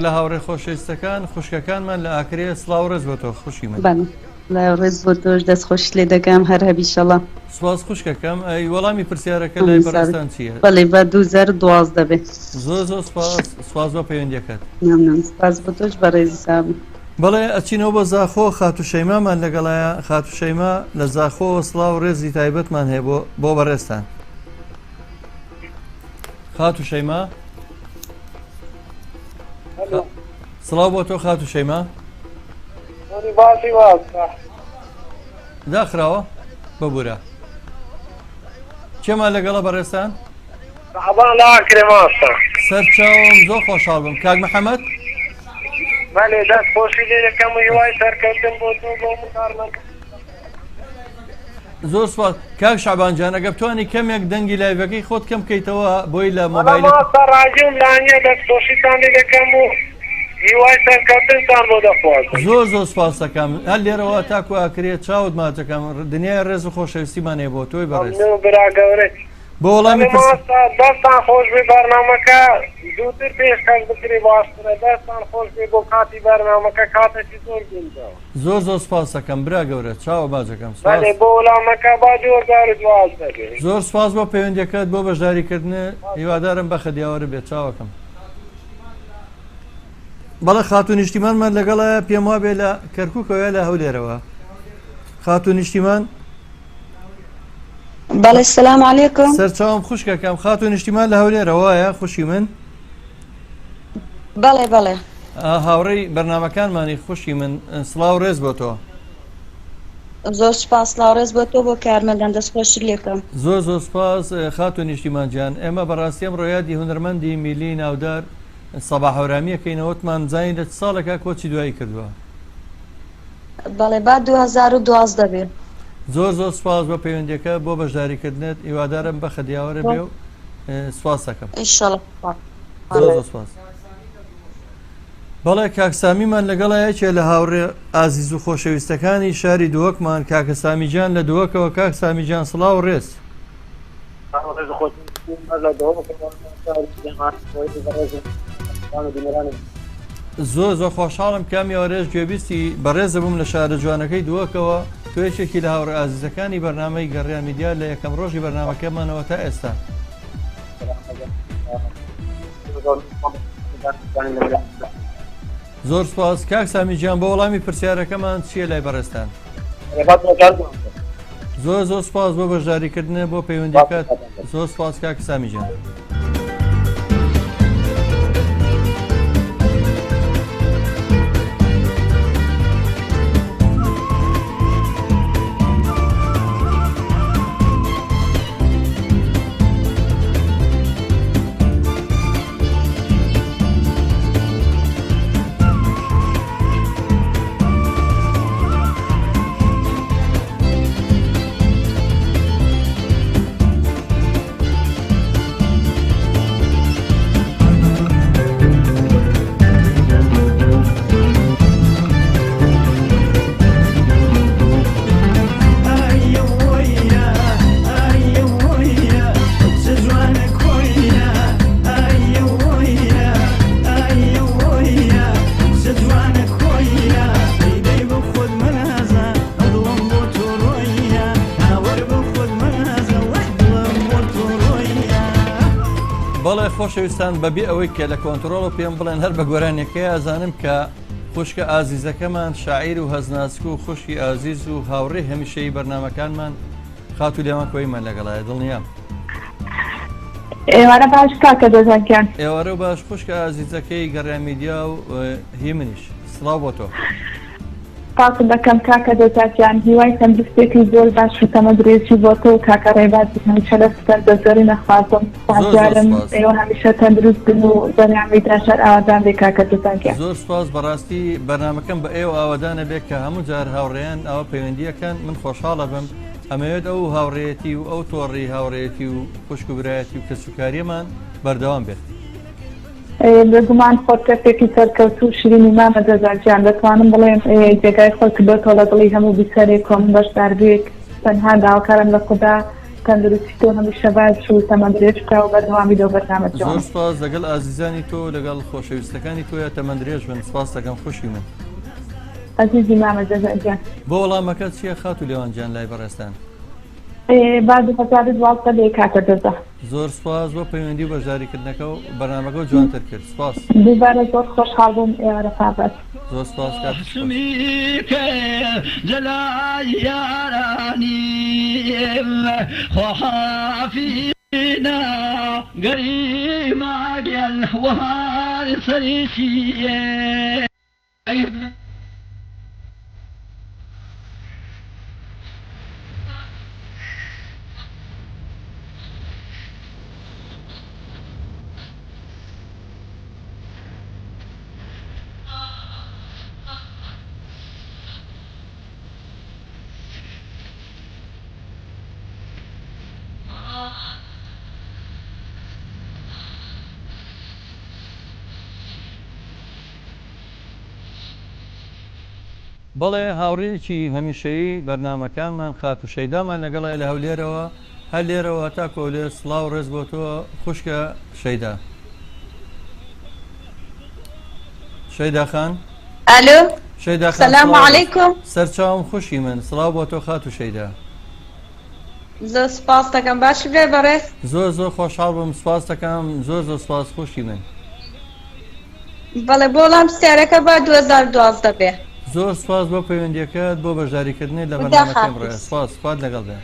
لە هاوڕێ خۆشەویستەکان خوشکەکانمان لە ئاکرێ سڵاو ڕێز بۆ تۆ خوشی من لە ڕێز بۆ تۆش دەست خۆش لێ دەکەم هەر هەبی ئینشەڵڵا سوپاس خوشکەکەم ئەی وەڵامی پرسیارەکە لای بەڕێستان چییە بەڵێ بە 2012 بێت زۆر سوپاس بۆ پەیوەندیەکەت سپاس بۆ تۆش بە ڕێزی ساوی بەڵێ ئەچینەوە بە زاخۆ خاتوشەیمامان لەگەڵایە خاتوشەیما لە زاخۆ سڵاو ڕێزی تایبەتمان هەیە بۆ بەڕێستان خاتوشەیما سڵاو بۆ تۆ خاتوشەیما داخراوە ببوورە چێمان لەگەڵە بەڕێستان سەرچاوم زۆر خۆشحاڵ بم کاک محەممەد دەست خۆشی لێ دەکەم و هیوای سەرکەوتن بۆ تۆ بۆ مکارمەکە زۆر سوپاس کاک شعبانجان ئەگە بتوانی کەمێک دەنگی لایڤەکەی خۆت کەم بکەیتەوە بۆی لە مۆبایل ڕاجیم لانیە دەست خۆشیتان لێ دەکەم و هیوای سەرکەوتنتان بۆ دەخوازم زۆر سوپاس دەکەم هەر لێرەوە تاکو ئاکرێت چاوت ماچەکەم دنیای ڕێز و خۆشەویستیمانێ بۆ تۆی بەڕێز برا گەورەی بۆ وەڵامی دەستان خۆش بێ بەرنامەکە زووتر پێشکەش بکری باشترە دەستان خۆش بێ بۆ کاتی بەرنامەکە کاتێکی زۆر گونجاوە زۆر سوپاس دەکەم برا گەورە چاوە باجەکەم بۆ وەڵامەکە با جۆردار جواز دەبێت زۆر سوپاس بۆ پەیوەندیەکەت بۆ بەشداریکردن هیوادارم بە خەدیاوەرە بێت چاوەکەم بەڵێ خاتون نیشتیمانمان لەگەڵە پێم وا بێ لە کەرکووکەوە لە هەولێرەوە خاتون نیشتیمان بەڵێ سلام عەلەیکم سەرچاوم خوشکەکەم خاتون نیشتیمان لە هەولێرەوەیە خوشی من بەڵێ هاوڕێی بەرنامەکانمانی خوشی من سڵاو ڕێز بۆ تۆ زۆر سپاس سڵاو ڕێز بۆ تۆ بۆ کارمەندان دەست خۆشی لێکەم زۆر سپاس خاتون نیشتیمان گیان ئێمە بەڕاستی ئەمڕۆ یادی هونەرمەندی میلی ناودار سەباح هەورامیەکەینەوەتمان زانین لە ساڵێکە کۆچی دوایی کردووە بەڵێ با 2012 بێ. زۆر سپاس بە پەیوەندیەکە بۆ بەشداریکردنت هیوادارم بە خەدیاوەرە بێ و سپاس دەکەم. ئینشاڵڵا. زۆر سپاس. بەڵێ کاکسامیمان لەگەڵ یەکێ لە هاوڕێ ئازیز و خۆشەویستەکانی شاری دووەکمان کاکە سامیجان لە دووەکەوە. کاک سامیجان سڵاو و ڕێز. زۆر خۆشحاڵم کامی ئەوڕێژ گوێبیستی بەڕێزە بووم لە شارە جوانەکەی دووەکەوە. توێکێکی لە هاوڕێ ئازیزەکانی بەرنامەی گەڕیان میدیا لە یەکەم ڕۆژی بەرنامەکەمانەوە تا ئێستا. زۆر سپاس. کاک سامیجان بۆ وەڵامی پرسیارەکەمان چییە لای بەڕێستان؟ زۆر سپاس بۆ بەشداریکردنە بۆ پەیوەندیەکەت. زۆر سپاس کاک سامیجان. خۆشەویستان بەبێ ئەوەی کە لە کۆنتترۆڵ پێم بڵێن هەر بە گۆرانەکەی ئازانم کە خوشکە ئازیزەکەمان شاعیر و هەزناسک و خوشکی ئازیز و هاوڕێ هەمیشەی بەرنمەکانمان خات و لێوان کۆیمان لەگەڵایە دڵنیام. ئێوارە باش کاکە دەزانکیان. ئێوارە باش خوشکە ئازیزەکەی گەڕیان میدیا و هی منیش سڵاو بۆ تۆ. پاکم دەکەم کاکە دەزانکیان هیوای تەندروستێکی زۆر باش و تەمەندرێکی بۆ تۆ کاکە ڕێبازی هەمیشە لە سپەر دەزۆری نەخوازم خوازیارم ئێوە هەمیشە تەندروست بن و بەرنامەی شەر ئاوادان بێ کاکە دەزانکیان. زۆر سپاس. بەڕاستی بەرنامەکەم بە ئێوە ئاوادانە بێت کە هەموو جار هاوڕێیان ئەوە پەیوەندیەکەن من خۆشحاڵە بم ئەمەوێت ئەو هاوڕێتی و ئەو تۆڕی هاوڕێتی و خوشک و برایەتی و کەسوکاریەمان بەردەوام بێت. بێگومان خۆت کەسێکی سەرکەوت و شیرینی مامە دەزانکیان دەتوانم بڵێم جێگای خۆت کردێتەوە لەگەڵی هەموو بیسەرێک کۆم بەشدار بێت تەنها داواکارم لە خوددا تەندروستی تۆ هەمیشە باش و تەمەندرێت بکە و بەردەوامی دەو بەرنامە جوان. زۆر سپاس. لەگەڵ ئازیزانی تۆ لەگەڵ خۆشەویستەکانی تۆیە تەمەندرێژ بن. سپاس دەکەم خوشی من. ئەزیزی مامە دەزانکیان. بۆ وەڵامەکەت چییە خات و لێوانجان لای بەڕێستان؟ با 2012 بێ کاکە دەزە. زۆر سپاس بۆ پەیوەندی و بەشداریکردنەکە و بەرنامەکە و جوانتر کرد. سپاس. دووبارە زۆر خۆشحاڵ بووم ئێوارە پابەت. زۆر سپاس کاک. جەلای یارانیم خۆحافینا گەریماگەل وهار سەریشیە. بەڵێ هاوڕێکی هەمیشەیی بەرنمەکانمان خات و شەیدامان لەگەڵای لە هەولێرەوە هەر لێرەوە تا کۆلێر سڵاو ڕێز بۆ تۆ خوشکە شەیدا. شەیدا خان. ئەلۆ شەیدا خان سەلام عەلەیکوم. سەرچاوم خوشی من. سڵاو بۆ تۆ خات و شەیدا. زۆر سپاس دەکەم باش بێ بەڕێز. زۆر خۆشحاڵ بم. سپاس دەکەم. زۆر سپاس خوشی من. بەڵێ بۆ وەڵام پرسیارەکە با 2012 بێ. زۆر سپاس بۆ پەیوەندیەکەت بۆ بەشداریکردنی لە بەرنامەکەم ڕێ. سپاس لەگەڵ بێ.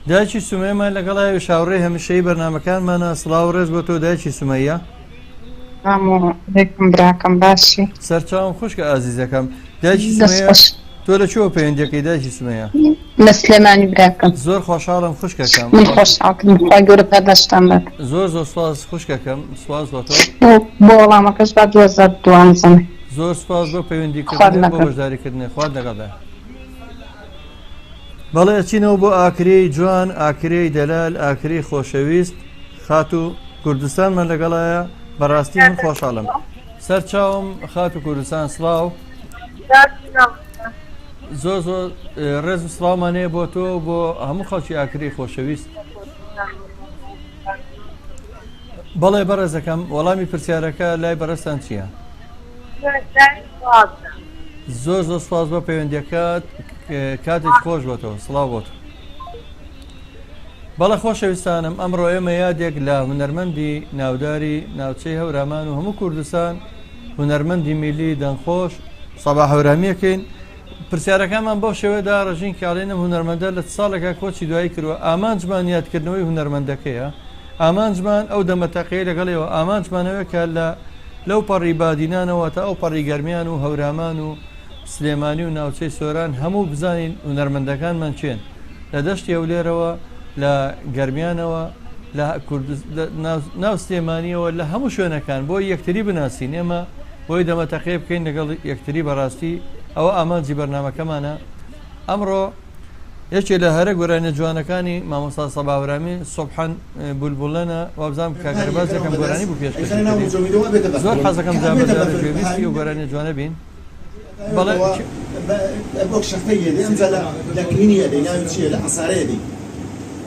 دایکی سومەیەمان لەگەڵای شاوڕێ هەمیشەی بەرنامەکانمانە. سڵاو ڕێز بۆ تۆ دایکی سومەیە. ئەمڕێکم براکەم باشی. سەرچاوم خوشکە ئازیزەکەم. دایکی سومەیە تۆ لە چۆ پەیوەندیەکەی دایکی سومەیە؟ لە سلێمانی براکەم. زۆر خۆشحاڵم خوشکەکەم. من خۆشحاڵم خۆی گەورە پێدەشتان بێت. زۆر سپاس خوشکەکەم. سپاس بۆ تۆ. بۆ وەڵامەکەش با 2012. زۆر سپاس بۆ پەیوەندیکردن بۆ بەشداریکردنی خوارد لەگەڵدا. بەڵێ چینەوە بۆ ئاکرەی جوان، ئاکرەی دەلال، ئاکرەی خۆشەویست خات و کوردستانمان لەگەڵایە بەڕاستی من خۆشحاڵم. سەر چاوم خات و کوردستان سڵاو. زۆر زۆر ڕێز و سڵاومانەیە بۆ تۆ بۆ هەموو خەڵکی ئاکرەی خۆشەویست. بەڵێ بەڕێزەکەم وەڵامی پرسیارەکە لای بەڕێستان چییە؟ زۆر زۆر سپاس بۆ پەیوەندیەکەت کاتێک خۆش بۆتەوە سڵاو بۆت. بەڵێ خۆشەویستانم ئەمڕۆ ئێمە یادێک لە هونەرمەندی ناوداری ناوچەی هەورامان و هەموو کوردستان هونەرمەندی میلی دەنگخۆش سەباح هەورامیەکەین. پرسیارەکانمان بۆ شێوەیەدا ڕژین کاڵێنم هونەرمەندە لە ساڵێکە کۆچی دوایی کردووە ئامانجمان یادکردنەوەی هونەرمەندەکەیە. ئامانجمان ئەو دەمەتەقەیە لەگەڵەوە ئامانجمانەوە کە لەو پەڕی بادینانەوە تا ئەو پەڕی گەرمیان و هەورامان و سلێمانی و ناوچەی سۆران هەموو بزانین هونەرمەندەکانمان چێن لە دەشتی ئەولێرەوە لە گەرمیانەوە لە ناو سلێمانیەوە لە هەموو شوێنەکان بۆ یەکتری بناسین ئێمە بۆی دەمەتەقەیە بکەین لەگەڵ یەکتری بەڕاستی ئەوە ئامانجی بەرنامەکەمانە. ئەمڕۆ یەکێ لە هەرە گۆرانە جوانەکانی مامۆستا سەباح هەورامی سوبحان بولبولەنە وابزانام کاکەرەبازەکەم گۆرانی بوو پێشکەش زۆر حەزەکەم جابەدار پێویستی و گۆرانی جوانە بین. بەڵێ بۆ شەخەیە دێ ئەمجا لە کلینیە دێ ناوی چییە لە حەسارەیە دێ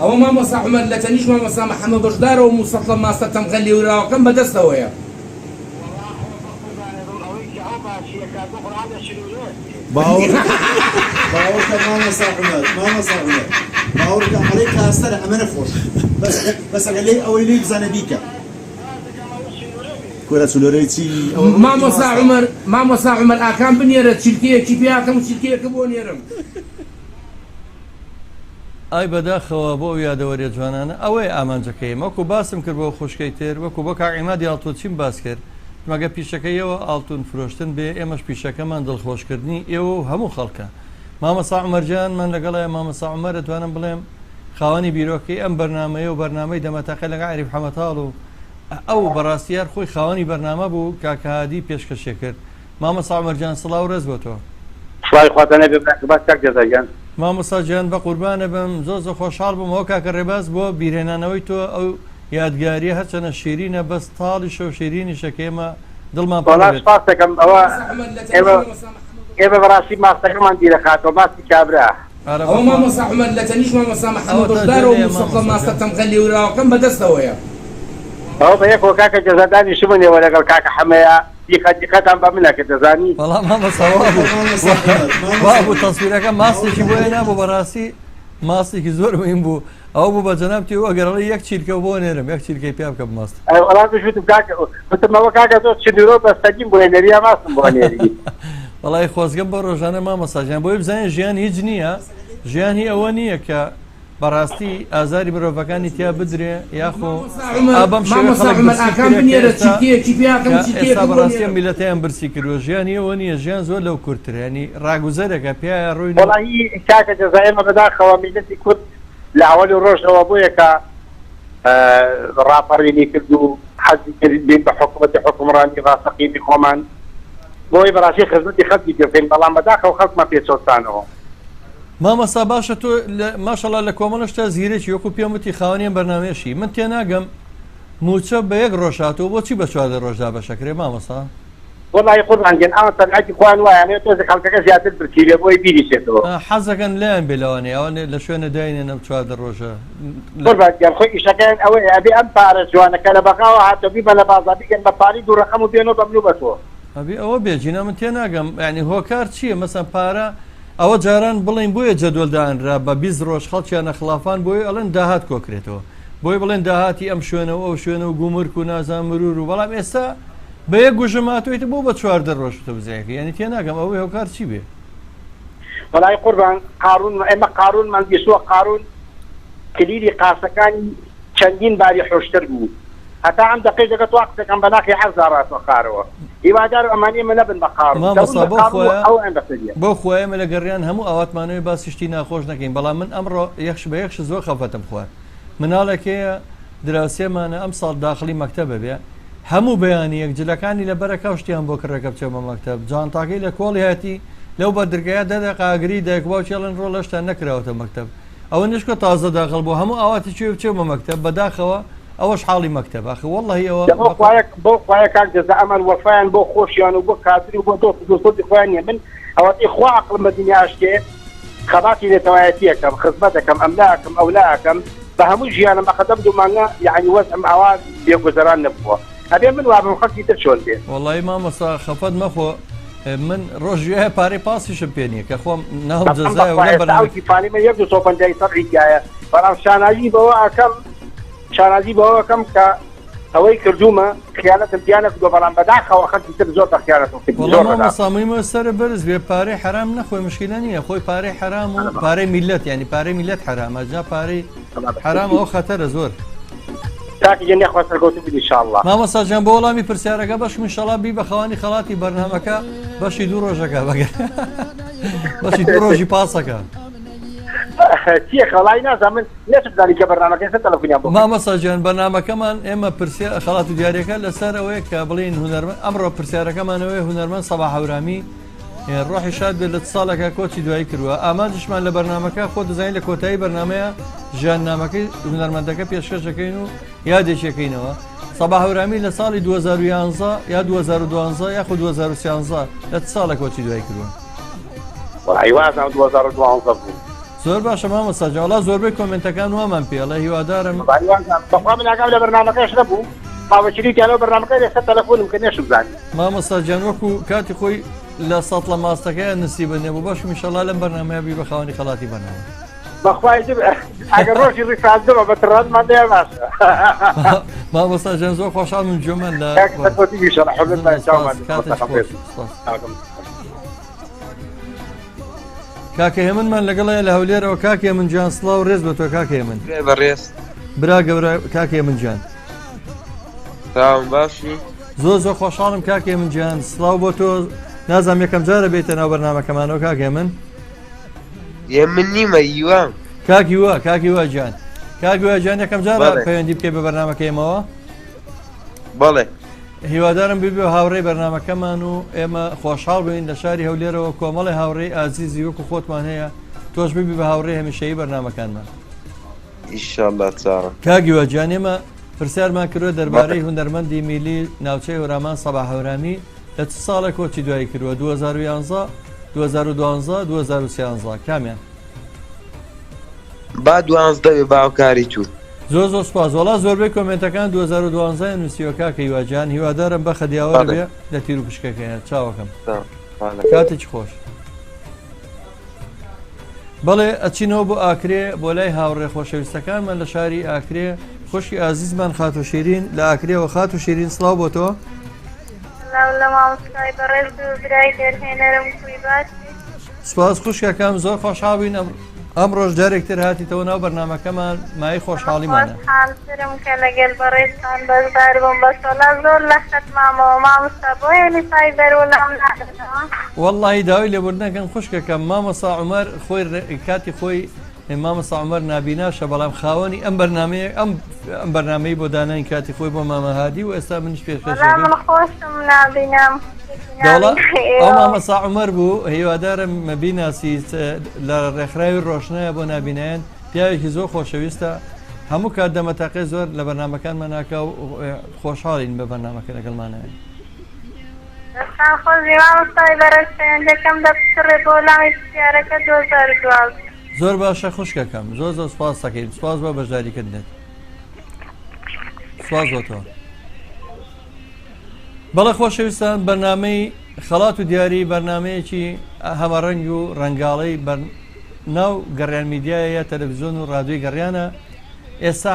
ئەوە مامۆستا عومەر لە تەنیش مامۆستا محەممەد بەشدارەوە موسەڵە ماستە تەمغەلی وراوەکەم بەدەستەوەیە. باوەڕکە مامۆستا عومەر باوەڕکە عەڵەی کاستەرە ئەمە نەخۆش بەس ئەگەر لێ ئەوەی لێی بزانە بیکە کۆرە چولۆرەی چی مامۆستا عومەر ئاکام بنێرە چیلکەیەکی پێیاکەم و چیلکەیەکە بۆ نێرم. ئای بەداخەوە بۆ یادەوەریە جوانانە ئەوەی ئامانجەکەی وەکو باسم کرد بۆ خوشکەی تر وەکو بۆ کاقیمادی ئاڵتۆچیم باس کرد مەگە پیشەکەیەوە ئاڵتون فرۆشتن بێ ئێمەش پیشەکەمان دڵخۆشکردنی ئێوە و هەموو خەڵکە. مامۆستا عومەرجانمان لەگەڵایە مامۆستا عومەر دەتوانم بڵێم خاوەنی بیرۆکەی ئەم بەرنامەیە و بەرنامەی دەمەتەقە لەگە عەریف حەمەتاڵ و ئەو بەڕاستیار خۆی خاوەنی بەرنامە بوو کاکەهادی پێشکەشێ کرد. مامۆستا عومەرجان سڵاو ڕێز بۆ تۆ. مامۆستا گیان بە قوربانە بم زۆر خۆشحاڵ بووم ئەو کاکە ڕێباز بۆ بیرهێنانەوەی تۆ ئەو یادگاریە هەرچەنە شیرینە بەس تاڵیشە و شیرینی شەکێمە دڵمان پاسەکەم ئەوە ئێمە بەڕاستی ماستەکەمان دیرەخاتەوە ماستی کابرا ئەوە مامۆستا عومەر لە تەنیش مامۆستا محەممەد بەشدارەوە موسەڵە ماستە تەمغەلی وراوەکەم بەدەستەوەیە. ئەو بە یەکەوە کاکە جەزادانی شمنێەوە لەگەڵ کاکە حەمەیە دیقەتان بە منەکە دەزانی بەڵام بوو تەسویرەکە ماستێکی بۆیە نابوو بەڕاستی ماستێکی زۆر مهم بوو ئەو بوو بە جەنابتی و ئەگەڕڵی یەک چیرکە بۆ نێرم یەک چیرکەی پیا بکە بماست وتمەوە کاکە زۆر چندیرۆ بەستەگیم بۆ نێریە ماستم بۆ نێری وەڵای خۆزگەم بە ڕۆژانە مامۆستاجیان بۆی بزانین ژیان هیچ نییە ژیان هی ئەوە نییە کە بەڕاستی ئازاری مرۆڤەکانی تیا بدرێ یاخۆ ئابەم بەڕاستی میلەتیان برسی کردوە ژیانی ئەوە نییە ژیان زۆر لەو کورتترێنی ڕاگوزەرێکە پیاە ڕووی وڵی کاکە جەزایرمە بەداخەوە میلەتی کورد لە ئەوەلی ڕۆژەوە بووە کە ڕاپەڕینی کرد و حەزی کرد بین بە حکوومەتی حکومڕانی ڕاستەقیمی خۆمان بۆی بەڕاستی خزمەتی خەڵکی پێبکەین بەڵام بەداخەوە خەڵکمان پێچۆستانەوە. مامۆستا باشە تۆ ماشەڵا لە کۆمەڵشتا زیرێکی وەکو پێم وتی خاوەنیان بەرنامێشی من تێناگەم موچە بە یەک ڕۆژهاتەوە بۆچی بە 14 ڕۆژدا بەشەکرێ مامۆستا وڵی قوربانگەن ئەوە تەنعاتی خوان وایانێت تۆزە خەڵکەکە زیاتر برکیلێ بۆی بیریچێتەوە حەزەکەن لایەن بێلەوانێ ئەوانێ لە شوێنە داینێنم 14 ڕۆژە قوربانگەن خۆی ئیشەکەیان ئەوەی ئەبێ ئەم پارە جوانەکە لە بەغاوە هاتەبی بە لە بازابیگەن بە پاری دوو ڕەقەم و بێنەوە بەمنو بەتۆ ئەبێ ئەوە بێجینە من تێناگەم یعنی هۆکار چییە مەسەن پارە ئەوە جاران بڵین بۆیە جەدوڵدانرا بە 20 ڕۆژ خەڵکیانە خلافان بۆی ئەڵێن داهات کۆکرێتەوە بۆی بڵێن داهاتی ئەم شوێنەوە ئەو شوێنە و گومرک و نازان مرور و بەڵام ئێستا بە یەک گوژەماتۆیتە بۆ بە 14 ڕۆژ تە بزایەکە یعنی تێناگەم ئەوەی هۆکار چی بێ وڵای قوربان قارون ئێمە قارونمان بیسووە قارون کلیلی قاسەکانی چەندین باری خۆشتر بوو هەتا ئەم دقیق دەکە تو قسەکەم بە ناخی حەزاراتەوە قارەوە هیوادار ئەمانی ئێمە نەبن بە قارون بۆ خۆی ئێمە لە گەڕیان هەموو ئاواتمانەوەی باسی شتی ناخۆش نەکەین بەڵام من ئەمڕۆ یەخش بە یەخش زۆر خەفەتم خوارد مناڵێکەیە دراوسێمانە ئەم ساڵ داخلی مەکتەبە بێ هەموو بەیانی یەکجلەکانی لە بەرەکە شتیان بۆ کڕەکە بچێمە مەکتەب جانتاکەی لە کۆڵی هاتی لەو بەدرگایە دەدەقاگری دایک باوکێڵن ڕۆ لەشتا نەکراوەتە مەکتەب ئەوە نشکە تازە داخڵ بۆ هەموو ئاواتی کوێ بچێمە مەکتەب بەداخەوە ئەوەش حاڵی مەکتەب ئەخ وەڵڵەهی ئەوە بۆ خۆیان کاک دەزە ئەمان وەفایان بۆ خۆشیان و بۆ کاتری و بۆ دۆستی خۆیان نیە من ئەوەتی خوا عەقڵم بە دنیاشتێ خەباتی لێتەوایەتیەکەم خزمەتەکەم ئەملاکەم ئەولاکەم بە هەموو ژیانم بەقەدەم دوومانە یعنی وەزعم ئاوا بێگوزەران نەبووە ئەبێ من وابم خەڵکی تر چۆن بێ وەڵڵی مامەسا خەفەت مەخۆ من ڕۆژوێ پارەی پاسیشم پێ نییە کە خۆم ناو جەزای بەرنامەی پانی من 150 سەدیایە بەڵام شانازی بەوە ئەکەم شانازی بەوە ئەەکەم کە ئەوەی کردومە خیانەتم پیانە کردووە بەڵام بەداخەوە خەڵکی تر زۆر بە خیانەتم وەڵام سامەیمە سەرە بەرز بێ پارەی حرام نەخۆی مشکلە نییە خۆی پارەی حرام و پارەی میلەت ینی پارەی میلەت حرامە جا پارەی حرام ئەوە خەتەرە زۆر تاکی جەنێ خوا سەرکەوتن بدی ئینشاءالله مامۆستا گیان بۆ وەڵامی پرسیارەکە بەشم ئینشاڵڵا بی بە خەوانی خەڵاتی بەرنامەکە بەشی دوو ڕۆژەکە بەگەر بەشی دوو ڕۆژی پاسەکە چیە خەڵای نازانم نەچزانی کە بەرنامەکەی سەر تەلەفۆنیان بۆ مامۆستا گیان بەرنامەکەمان ئێمە پرسیار خەڵات و دیارەکە لەسەر ئەوەیە کە بڵین هونەرمەند ئەمڕۆ پرسیارەکەمانەوەی هونەرمەند سەباح هەورامی ڕۆحی شاد بێت لە ساڵێکە کۆچی دوایی کردووە ئامانجشمان لە بەرنامەکە خۆ دەزانین لە کۆتایی بەرنمەیە ژیاننامەکەی هونەرمەندەکە پێشکەشەکەین و یادێکەکەینەوە سەباح هەورامی لە ساڵی 2011 یا 2012 یاخو 2013 لە ساڵە کۆچی دوایی کردووە وڵایوازم 2012 بوو زۆر باشە مامۆستا جان وڵا زۆربەی کۆمنتەکان وامان پێڵە هیوادارم بەخوا من ئاگام لە بەرنامەکەش نەبوو باوەچریتیانەوە بەرنامەکەی لەسەر تەلەفۆنم کە نێشبزانی مامۆستا جان وەکو کاتی خۆی لە سەد لە ماستەکەی نسیبە نێبوو باشم ئینشەڵڵا لەم بەرنامەیە بی بە خاوەنی خەڵاتی بەرنامە بەخوای ئەگەر ڕۆژی ڕیساندمە بە تڕاتمان دەیە باشە مامۆستا جان زۆر خۆشحاڵ من جۆمەن لە کاکە هێمنمان لەگەڵەیە لە هەولێرەوە کاکە هێمن جان سڵاو ڕێز بە تۆ کاکە هێمن بەڕێز برا گەورە کاکە هێمن جان باشی زۆر خۆشحاڵم کاکە هێمن جان سڵاو بۆ تۆ نازانم یەکەم جارە بێتە ناو بەرنامەکەمانەوە کاکە هێمن من نیمە یوام کاکی وە جان کاکی وە جان یەکەم جارە پەیوەندی بکەی بە بەرنامەکەیمەوە بەڵێ هیوادارم ببێ هاوڕێی بەرنامەکەمان و ئێمە خۆشحاڵ بین لە شاری هەولێرەوە کۆمەڵی هاوڕێی ئازیزی وەکو خۆتمان هەیە تۆش ببی بە هاوڕێی هەمیشەیی بەرنامەکانمان ئیشەڵڵا چاوە کاگی وە جان ئێمە پرسیارمان کردووە دەربارەی هونەرمەندی میلی ناوچەی هەورامان سەباح هەورامی لە چ ساڵە کۆچی دوایی کردووە 2011 2012 2013 کامیان با 12 باوکاری تو زۆر سپاس وڵا زۆربەی کۆمنتەکان 2012 نووسیوە کاکە هیواجان هیوادارم بە خەدیاوە بێ لە تیر و پشکەکەیە چاوەکەم کاتێکی خۆش بەڵێ ئەچینەوە بۆ ئاکرێ بۆ لای هاوڕێ خۆشەویستەکانمان لە شاری ئاکرێ خوشکی ئازیزمان خات و شیرین لە ئاکرێەوە خات و شیرین سڵاو بۆ تۆ لە مامۆستای بەڕێز و برای دەرهێنەرم کوی باسی سپاس خوشکەکەم زۆر خۆشحاڵین ئەم ڕۆژ جارێکتر هاتیتەوە ناو بەرنامەکەمان مای خۆشحاڵیمانە خۆشحاڵترم کە لەگەڵ بەڕێزتان بەشدار بووم بەسەڵا زۆر لە خەتمامەوە مامۆستا بۆیە پای بەرەوەلام نادەنەوە وەڵڵاهی داوای لێبوردنەکەن خوشکەکەم مامۆستا عومەر خۆی کاتی خۆی مامۆستا عومەر نابیناشە بەڵام خاوەنی ئەم بەرنامەیە ئەم بەرنامەی بۆ دانای کاتی خۆی بۆ مامەهادی و ئێستا منیش پێشکەشەکەم من خۆشم نابینم ئەو مامەسا عومەر بوو هیوادارم بیناسی لە ڕێکخراوی ڕۆشنایە بۆ نابینایەن پیاوێکی زۆر خۆشەویستە هەموو کات دەمەتاقی زۆر لە بەرنامەکانمان ناکە و خۆشحاڵین بە بەرنامەکە لەگەڵمانایە دەستان خۆشی مامۆستای بەرەز پەیوەندەکەم دەپسڕێ بۆ وەڵامی پرسیارەکە 2012 زۆر باشە خوشکەکەم زۆر سپاس دەکەین سپاس بۆ بەشداریکردنت سپاس بۆ تۆ بەڵێ خۆشەویستان بەرنامەی خەڵات و دیاری بەرنمەیەکی هەمەڕەنگ و ڕەنگاڵی ناو گەڕیان میدیایە تەلەڤیزیۆن و ڕادیۆی گەڕیانە ئێستا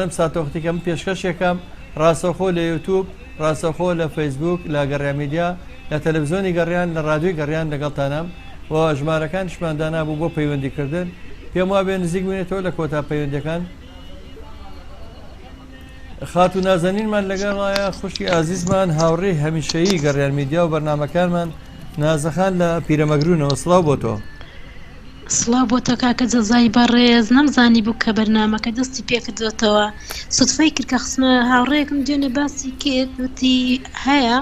لەم ساتۆختێکم پێشکەشێکم ڕاستەخۆ لە یوتیوب ڕاستەخۆ لە فەیسبوک لە گەڕیان میدیا لە تەلەڤیزیۆنی گەڕیان لە ڕادیۆی گەڕیان لەگەڵتانم و ژمارەکان شماندانا بوو بۆ پەیوەندیکردن پێم وا بێ نزیک بێنێتەوە لە کۆتا پەیوەندەکان خات و نازەنینمان لەگەڵایە خوشکی ئازیزمان هاوڕێی هەمیشەیی گەڕیان میدیا و بەرنامەکانمان نازەخان لە پیرەمەگرونەوە سڵاو بۆ تۆ سڵاو بۆ تۆ کاکە جەزای بەڕێز نەمزانی بوو کە بەرنامەکە دەستی پێکردوێتەوە سوتفەی کرد کە خستمە هاوڕێیەکم دوێنێ باسی کرد وتی هەیە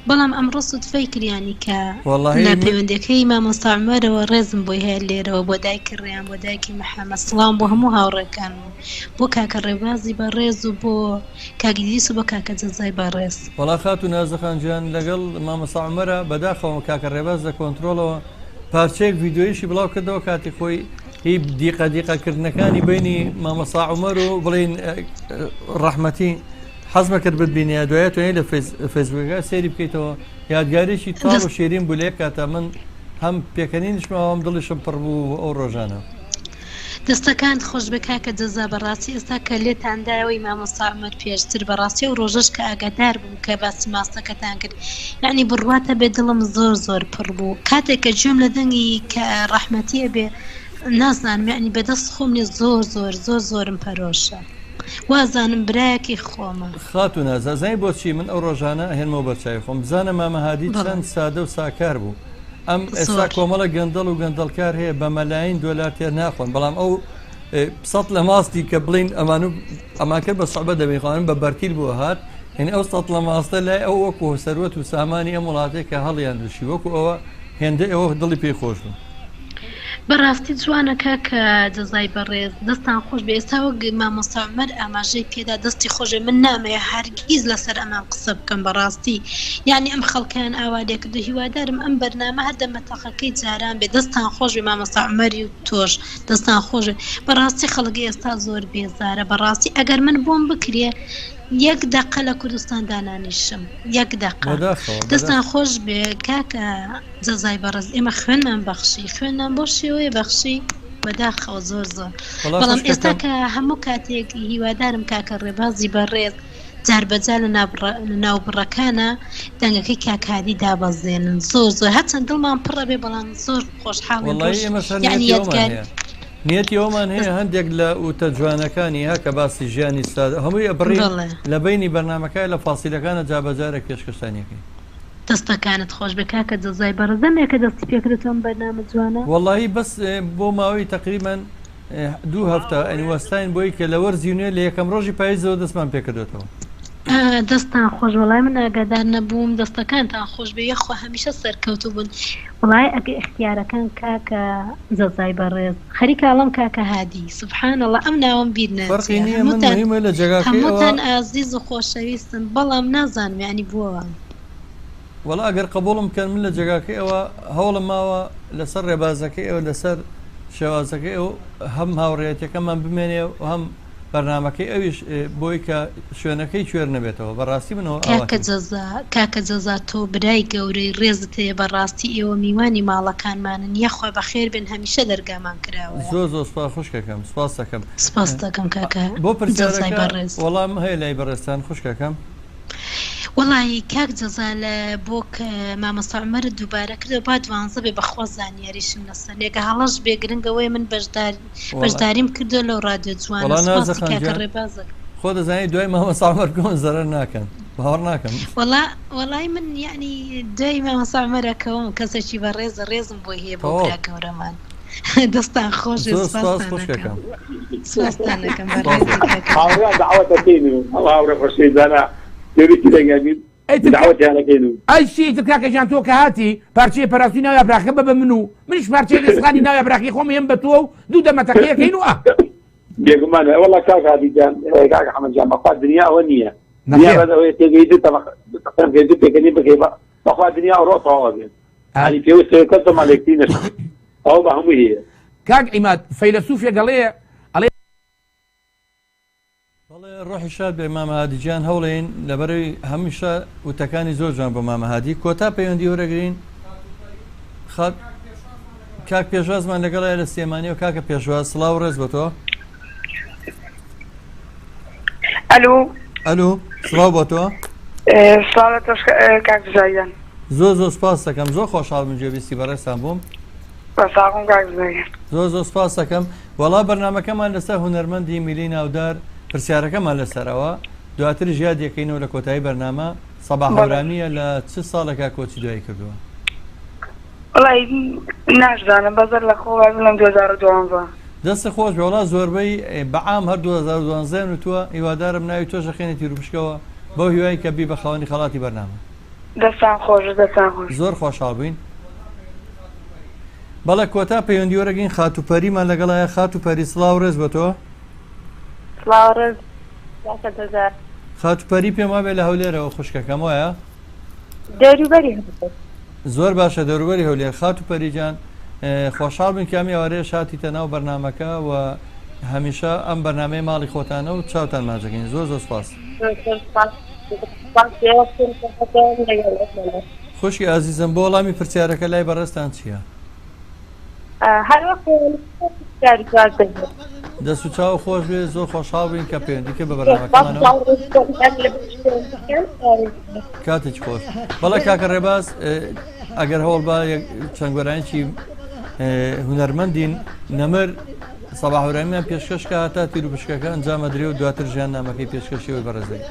بەڵام ئەمڕۆ سوتفەی کریانی کە لە پەیوەندەکەی مامۆستا عومەرەوە ڕێزم بۆی هەیە لێرەوە بۆ دایکی ڕێیان بۆ دایکی محەممەد سڵام بۆ هەموو هاوڕێکان بۆ کاکە ڕێبازی بەڕێز و بۆ کاگیدیس و بۆ کاکە جەزای بەڕێز وەڵا خاتو نازەخانجیان لەگەڵ مامۆستا عومەرە بەداخەوە کاکە ڕێباز لە کۆنتترۆلەوە پارچەیەک ڤیددیۆیشی بڵاو کردەوە کاتی خۆی هی دیقەکردنەکانی بینی مامۆستا عومەر و بڵین ڕەحمەتی حەزمە کرد ببینێ دوایە توێنێ لە فێسبوکەکە سێری بکەیتەوە یادگارێکی تاڵ و شێرین بوو لێ کاتە من هەم پێکەنینشمەوە هەم دڵیشم پڕ بوو ئەو ڕۆژانە دەستەکان خۆش بە کاکە جەزا بەڕاستی ئێستا کە لێتاندایەوەی مامۆستا عومەر پێشتر بەڕاستی و ڕۆژەش کە ئاگادار بووم کە باسی ماستەکەتان کرد یعنی بڕواتە بێ دڵم زۆر پڕ بوو کاتێک کە گوێم لە دەنگی کە ڕەحمەتیە بێ نازانم یعنی بەدەست خۆم لێ زۆرم پەرۆشە وازانم برایەکی خۆمە خاتو نازازای بۆچی من ئەو ڕۆژانە هێنمەوە بەرچای خۆم بزانە مامەهادی چەند سادە و ساکار بوو ئەم ئێستا کۆمەڵە گەندەڵ و گەندەڵکار هەیە بە مەلاین دۆلار تێر ناخۆن بەڵام ئەو سەد لە ماستی کە بڵین ئەمان کرد بە سەعبە دەبیخواانن بە بەرتیل بووە هات هێن ئەو سەد لە ماستە لای ئەو وەکو سەروەت و سامانی ئەم وڵاتێک کە هەڵیان دوشی وەکو ئەوە هێندە ئەوە دڵی پێی خۆش بوو بەڕاستی جوانەکە کە جەزای بەڕێز دەستان خۆش بێ ئێستا وەک مامۆستا عومەر ئاماژەی پێدا دەستی خۆشێ من نامەیە هەرگیز لەسەر ئەمان قسە بکەم بەڕاستی یعنی ئەم خەڵکیان ئاوادێ کردو هیوادارم ئەم بەرنامە هەر دەمەتەقەکەی جاران بێ دەستان خۆش بێ مامۆستا عومەری و تۆش دەستان خۆش بەڕاستی خەڵکی ئێستا زۆر بێزارە بەڕاستی ئەگەر من بۆم بکرێ یەک دەقە لە کوردستان دانانیشم یەک دەقە دەستان خۆش بێ کاکە جەزای بەڕێز ئێمە خوێنمان خوێنمان بۆ شێوەیە بەخشی بەداخەوە زۆر بەڵام ئێستا کە هەموو کاتێک هیوادارم کاکە ڕێبازی بەڕێز جاربەجار لە ناوبڕەکانە دەنگەکەی کاکادی دابەزێنن زۆر هەچەند دڵمان پڕە بێ بەڵام زۆر خۆشحاڵی نیەتی ئەومان هەیە هەندێک لە ئوتە جوانەکانی هەکە باسی ژیانی سادە هەمووی ئەبڕی لە بینی بەرنامەکە لە فاسیلەکانە جابەجارە پێشکەشتانیەکەی دەستەکانت خۆش بە کاکە جەزای بەڕزەمێکە دەستی پێکردێتەوە بەرنامە جوانە وەڵی بەس بۆ ماوەی تقریبان 2 هەفتە ئەنیوەستاین بۆی کە لە وەرزیونێ لە یەکەم ڕۆژی پاییزەوە دەستمان پێکردێتەوە دەستان خۆش وڵای من ئاگادار نەبووم دەستەکانتان خۆش بێ یەخوا هەمیشە سەرکەوتو بوون وڵای ئەگە اختیارەکان کاکە جەزای بەڕێز خەریکاڵم کاکە هادی سبحانەڵڵا ئەم ناوم بیر هەمووتان ئازیز و خۆشەویستن بەڵام نازانم یعنی بووەوە وەڵا ئەگەر قبوڵم کەن من لە جێگاکەی ئەوە هەوڵم ماوە لەسەر ڕێبازەکەی ئەوە لەسەر شێوازەکەی ئەو هەم هاوڕێتەکەمان بمێنێ و هەم بەرنامەکەی ئەویش بۆی کە شوێنەکەی کوێر نەبێتەوە بەڕاستی منەوە کاکە جەزا تۆ برای گەورەی ڕێزت هەیە بەڕاستی ئێوە میوانی ماڵەکانمانن یەخوا بەخێر بن هەمیشە دەرگامان کراوە زۆر سپاس خوشکەکەم سپاس دەکەم کاکە بۆ پرسیارەکە وەڵام هەیە لای بەڕێستان خوشکەکەم وڵی کاک جەزا لە بۆ مامۆستا عومەر دووبارە کردەوە با 12 بێ بەخوا زانیاریشم لەسەر لێگە هەڵەش بێگرنگەوەی من بەشداریم کردو لەو رادیۆ جوانە خۆ دەزانانی دوای مامۆستا عومەر گۆن زەرەر ناکەن باوەڕ ناکەم وەڵای من یعنی دوای مامۆستا عومەرەکەوم کەسێکی بە ڕێزم بۆی هەیە بۆ برا گەورەمان دەستان خۆش خوشکەکەم سپاسدانەکەم ئەی شیتر کاکەجان تۆ کە هاتی پارچەیە پەراستی ناوی ئابراخە بە من و منیش پارچەی دەستخانی ناوی ئابراخی خۆم هێم بە تۆ و دوو دەمەتەقەیەکەین وە بێگومانە وەڵا کاک هادیجان کاک حەمەدجان بەخوا دنیا ئەوە نییە دنیا بەدەوەی تێگەی دوو پێکەنی بکەی بەخوا دنیا ڕۆتەوە بێت هەنی پێویستە کەس دەمالێکتی نەش ئەو بە هەموو هەیە کاک عیماد فەیلسوفێ دەڵێ ڕۆحی شاد بێ مامەهادیجان هەوڵێن لەبەرەوەی هەمیشە وتەکانی زۆر جوان بۆ مامەهادی کۆتا پەیوەندی وەرەگرین کاک پێشوازمان لەگەڵای لە سێمانی و کاکە پێشواز سڵاو ڕێز بە تۆ ئەلو سڵاو بۆ تۆ زۆر سپاس دەکەم زۆر خۆشحاڵ من گوێبیستی بەڕێستان بووم زۆر سپاس دەکەم وەڵا بەرنامەکەمان لەسەر هونەرمەندی میلی ناودار پرسیارەکەمان لەسەرەوە دواتر ژیاد یەکەینەوە لە کۆتایی بەرنامە سەباح هەورامیە لە چ ساڵێکا کۆچی دوای کردووە وڵی ناشدانم بەزەر لە خۆڵای بڵم 2012 دەستە خۆش بە وڵات زۆربەی بەعام هەر 2012 وتووە هیوادارم ناوی تۆش خێنێتی روپشکەوە بەو هیوایی کە بی بە خاوەنی خەڵاتی بەرنامە. دەستان خۆش دەستان خۆش زۆر خۆشحاڵ بووین. بەڵێ کۆتا پەیوەندی وەرەگەین خاتوپەریمان لەگەڵایە خاتوپەری سڵاو ڕێز بە تۆ. سڵاو ڕێز خاتوپەری پێم وابێ لە هەولێرەوە خوشکەکەم وایە؟ دەوروبەری زۆر باشە دەوروبەری هەولێر. خاتوپەری جان خۆشحاڵ بن کامی ئەوارەیە شاتیتە ناو بەرنامەکە و هەمیشە ئەم بەرنامەی ماڵی خۆتانە و چاوتان ماجەکەین. زۆر زۆر سپاس. خوشکی ئازیزم بۆ وەڵامی پرسیارەکە لای بەڕێستان چییە؟ دەست و چاو خۆش بێ زۆر خۆشحاڵ بووین کە پەیوەندیکە بە بەرنامەکەمانەوە. کاتێک خۆش. بەڵێ کاکە ڕێباز ئەگەر هەوڵ با چەند گۆرانێکی هونەرمەندین نەمر سەباح هەورەمیان پێشکەشکە هەتا تیر و پشکەکە ئەنجامە درێ و دواتر ژیان نامەکەی پێشکەشیەوەی بەڕێزەی.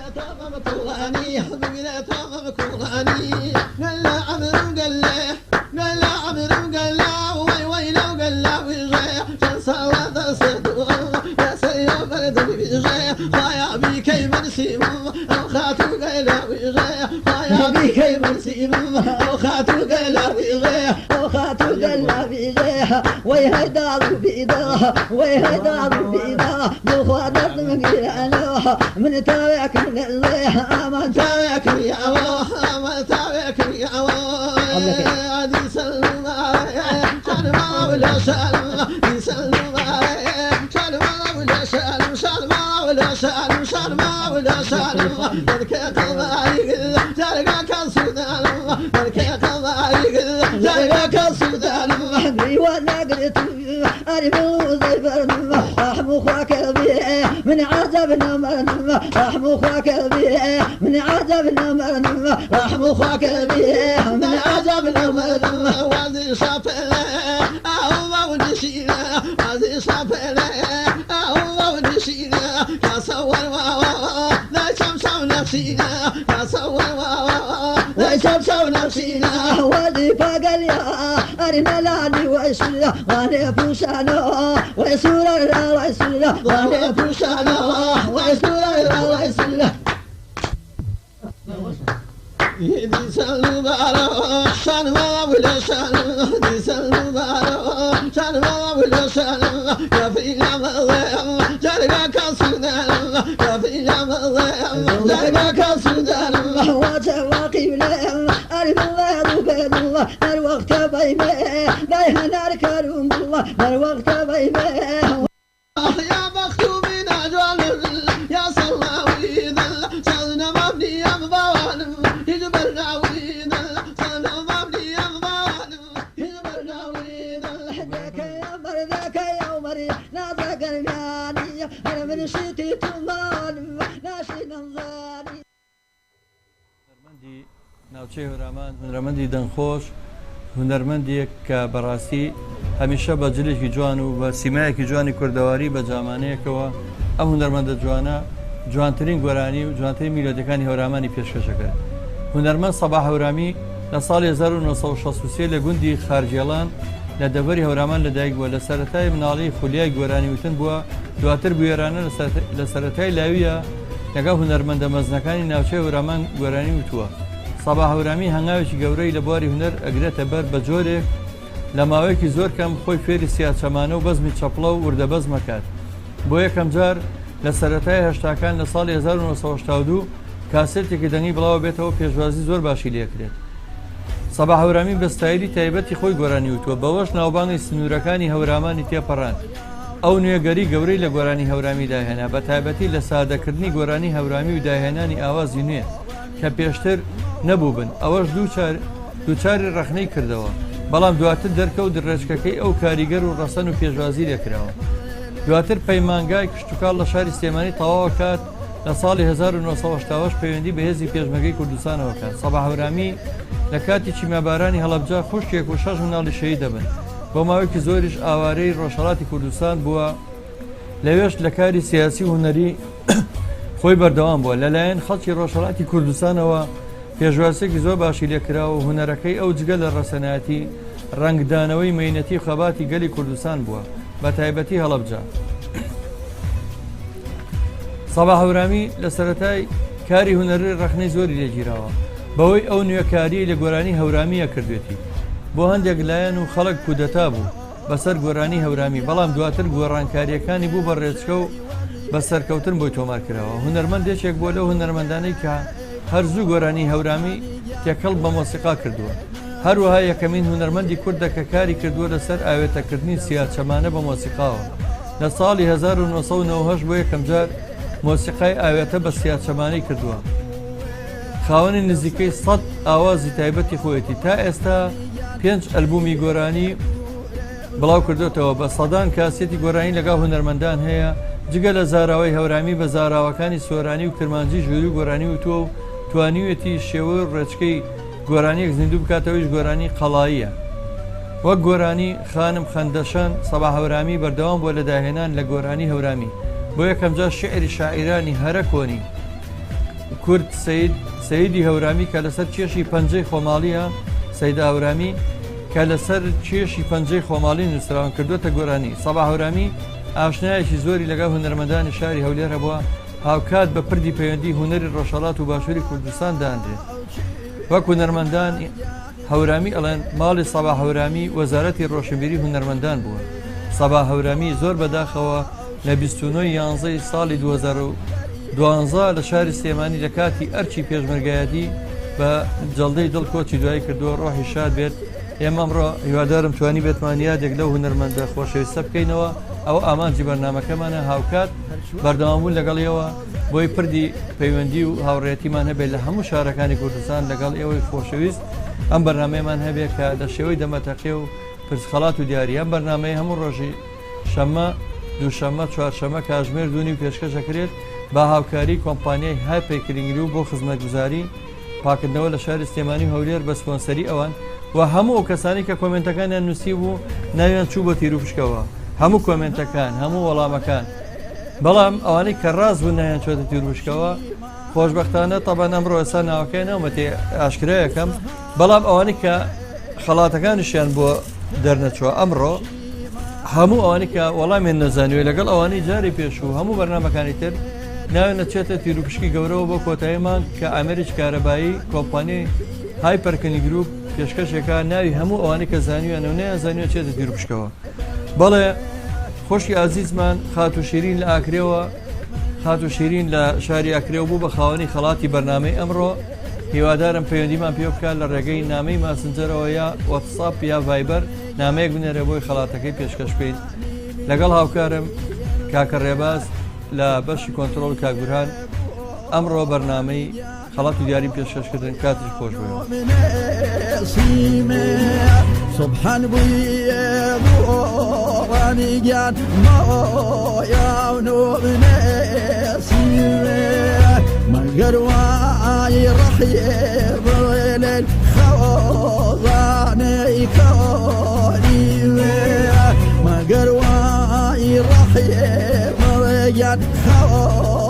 ويهدى بإيدها ويهدى بإيدها بالخوات مقيلة من تابعك من الله ما تابعك يا الله ما تابعك يا الله هذه سلمى سلمى ولا سلمى سلمى سلمى ولا سلمى سلمى ولا سلمى سلمى ولا سلمى ذلك قضايق ذلك كالسودان ذلك قضايق ذلك كالسودان وانا قلت أرمو زي برنما أحمو خواك بيه من عجبنا مرنما أحمو خواك بيه من عجبنا مرنما أحمو خواك بيه من عجبنا مرنما وادي صافلة أهو ونسينا وادي صافلة أهو ونسينا كصور واوا لا شمسوا نفسينا كصور واوا لا شمسوا نفسينا وادي فقليا أرنا لاني ويسولا واني فوسانا ويسولا ويسولا واني فوسانا ويسولا ويسولا دي سلمى سلمى ولا سلمى دي سلمى سلمى ولا سلمى يا في الأمام جرقا كسودان يا في الأمام جرقا كسودان وتواقي بلا أرف الله بين الله الوقت بيمه لا هنارك الله الوقت بيمه يا مكتوب من أجوال يا صلاوي ذل صلنا مبني يا مبوان يجبرنا ويذل صلنا مبني يا مبوان يجبرنا ويذل ذاك يا مر ذاك يا مري نازك الماني أنا من شتي تمان ناشي نظاني ناوچەی هەورامان هونەرمەندی دەنگخۆش هونەرمەندێک کە بەڕاستی هەمیشە بە جلێکی جوان و بە سیمایەکی جوانی کوردەواری بە جامانەیەکەوە ئەم هونەرمەندە جوانە جوانترین گۆرانی و جوانترین میلۆدیەکانی هەورامانی پێشکەشەکرد. هونەرمەند سەباح هەورامی لە ساڵی 1963 لە گوندی خارجێڵان لە دەڤەری هەورامان لەدایک بووە. لە سەرەتای مناڵی خولیای گۆرانی وتن بووە دواتر بوێرانە لە سەرەتای لاویە لەگەڵ هونەرمەندە مەزنەکانی ناوچەی هەورامان گۆرانی وتووە. سەباح هەورامی هەنگاوێکی گەورەی لە بواری هونەر ئەگرێتە بەر بە جۆرێک لە ماوەیەکی زۆر کەم خۆی فێری سیاچەمانە و بەزمی چەپڵە و وردەبەز مەکات. بۆ یەکەم جار لە سەرەتای هەشتاکان لە ساڵی 1982 کاسێتێکی دەنگی بڵاو بێتەوە پێشوازی زۆر باشی لێکرێت. سەباح هەورامی بە ستایلی تایبەتی خۆی گۆرانی وتووە بەوەش ناوبانگی سنوورەکانی هەورامانی تێپەڕان. ئەو نوێگەری گەورەی لە گۆرانی هەورامی داهێنا بە تایبەتی لە سادەکردنی گۆرانی هەورامی و داهێنانی ئاوازی نوێ کە پێشتر نەبوو بن. ئەوەش دووچاری ڕەخنەی کردەوە بەڵام دواتر دەرکەوت درێژکەکەی ئەو کاریگەر و ڕەسەن و پێشوازی لێکراوە. دواتر پەیمانگای کشتتوکال لە شاری سلێمانی تەواوە کات لە ساڵی 1970 پەیوەندی بە هێزی پێشمەرگەی کوردستانەوە کات. سەباح هەورامی لە کاتی چیمەبارانی هەڵەبجا خوشکێک و 6 مناڵی شەهید دەبن. بۆ ماوەیەکی زۆریش ئاوارەی ڕۆژهەڵاتی کوردستان بووە. لەوێش لە کاری سیاسی و هونەری خۆی بەردەوام بووە. لەلایەن خەڵکی ڕۆژهەڵاتی کوردستانەوە پێشوازیێکی زۆر باشی لێکراوە و هونەرەکەی ئەو جگە لە ڕەسەنایەتی ڕنگدانەوەی مەینەتی خەباتی گەلی کوردستان بووە بە تایبەتی هەڵەبجە. سەبا هەورامی لە سەرەتای کاری هونەری ڕەخنەی زۆری لێگیراوە بەوەی ئەو نوێکاری لە گۆرانی هەورامیە کردوێتی بۆ هەندێک لایەن و خەڵک کودەتا بوو بەسەر گۆرانی هەورامی بەڵام دواتر گۆڕانکاریەکانی بوو بە ڕێچکە و بە سەرکەوتن بۆی تۆمار کراوە. هونەرمەندێکێک بۆ لەو هونەرمەندانەی کە هەرزوو گۆرانی هەورامی تێکەڵ بە مۆسیقا کردووە. هەروەها یەکەمین هونەرمەندی کوردە کە کاری کردووە لەسەر ئاوێتەکردنی سیاچەمانە بە مۆسیقاوە. لە ساڵی 1990 بۆ یەکەم جار مۆسیقای ئاوێتە بە سیاچەمانەی کردووە. خاوەنی نزیکەی 100 ئاوازی تایبەتی خۆیەتی تا ئێستا 5 ئەلبومی گۆرانی بڵاو کردوێتەوە بە سەدان کاسێتی گۆرانی لەگەڵ هونەرمەندان هەیە جگە لە زاراوەی هەورامی بە زاراوەکانی سۆرانی و کرمانجی ژووری و گۆرانی و تۆ و توانیوێتی شێوە ڕێچکەی گۆرانیەک زیندوو بکاتەوەیش گۆرانی قەڵاییە. وەک گۆرانی خانم خەندەشان سەبا هەورامی بەردەوام بۆ لەداهێنان لە گۆرانی هەورامی بۆ یەکەم جار شعری شاعیرانی هەرە کۆنی کورد سەیدی هەورامی کە لەسەر کێشی پەنجەی خۆماڵیە سەیدا هەورامی کە لەسەر کێشی پەنجەی خۆماڵی نووسراوان کردوتە گۆرانی. سەبا هەورامی ئاشنایەکی زۆری لەگەڵ هونەرمەندانی شاری هەولێرە بووە هاوکات بە پردی پەیوەندی هونەری ڕۆژهەڵات و باشووری کوردستان دانرێت. وەک هونەرمەندان هەورامی ئەڵێن ماڵی سەبا هەورامی وەزارەتی ڕۆشنبیری هونەرمەندان بووە. سەبا هەورامی زۆر بەداخەوە لە 29 یانزەی ساڵی 2012 لە شاری سلێمانی لە کاتی ئەرچی پێشمەرگایەتی بە جەڵدەی دڵ کۆچی دوایی کردووە ڕۆحی شاد بێت. ئێمە ئەمڕۆ هیوادارم توانی بێتمان یادێک لەو هونەرمەندە خۆشەویستە بکەینەوە ئەو ئامانجی بەرنامەکەمانە هاوکات بەردەوامبوون لەگەڵیەوە بۆی پردی پەیوەندی و هاوڕێتیمان هەبێت لە هەموو شارەکانی کوردستان لەگەڵ ئێوەی خۆشەویست. ئەم بەرنمەیەمان هەبێت کە لە شێوەی دەمەتەقێ و پرسخەڵات و دیاری ئەم بەرنمەیە هەموو ڕۆژی شەمە دووشەمە چوارشەمە کاتژمێر 2 پێشکەشەکرێت با هاوکاری کۆمپانیای های پێکرینگری و بۆ خزمەتگوزاری پاکردنەوە لە شاری سلێمانی هەولێر بە سپۆنسەری ئەوان و هەموو ئەو کەسانی کە کۆمنتەکانیان نووسی بوو ناویان چوو بۆ تیرروپشکەوە هەموو کۆمنتەکان هەموو وەڵامەکان بەڵام ئەوانەی کە ڕاست بوون نایان چۆتە تیرروپشکەوە خۆشبەختانە تەبەن ئەمڕۆ ئێستا ناوەکەی نەومەتێ ئاشکرایەکەم بەڵام ئەوانەی کە خەڵاتەکانیشیان بۆ دەرنەچوە ئەمڕۆ هەموو ئەوانەی کە وەڵامیان نەزانیوێ لەگەڵ ئەوانەی جاری پێش و هەموو بەرنامەکانی تر ناوێن نەچێتە تیرروپشکی گەورەوە بۆ کۆتاییمان کە ئامێریج کارەبایی کۆمپانیای های پەرکردنی گروپ پێشکەشێکە ناوی هەموو ئەوانەی کە زانیوێن و نەیانزانیوە چێتە تیرروپشکەوە. بەڵێ خۆشی ئازیزمان خات و شیرین لە ئاکرێەوە خات و شیرین لە شاری ئاکرێەوە بوو بە خاوەنی خەڵاتی بەرنامەی ئەمڕۆ هیوادارم پەیوەندیمان پێ بکات لە ڕێگەی نامەی ماسنجەرەوە یا واتساپ یا ڤایبەر نامەیەک بنێرە بۆی خەڵاتەکەی پێشکەش بکەین لەگەڵ هاوکارم کاکە ڕێباز لە بەشی کۆنتترۆل کاگوران ئەمڕۆ بەرنامەی خەڵات و دیاری پێشکەشکردن کاتش خۆش بێ سبحان بوياني جات ما ياونو نسيمه ما قرواي رح يرلل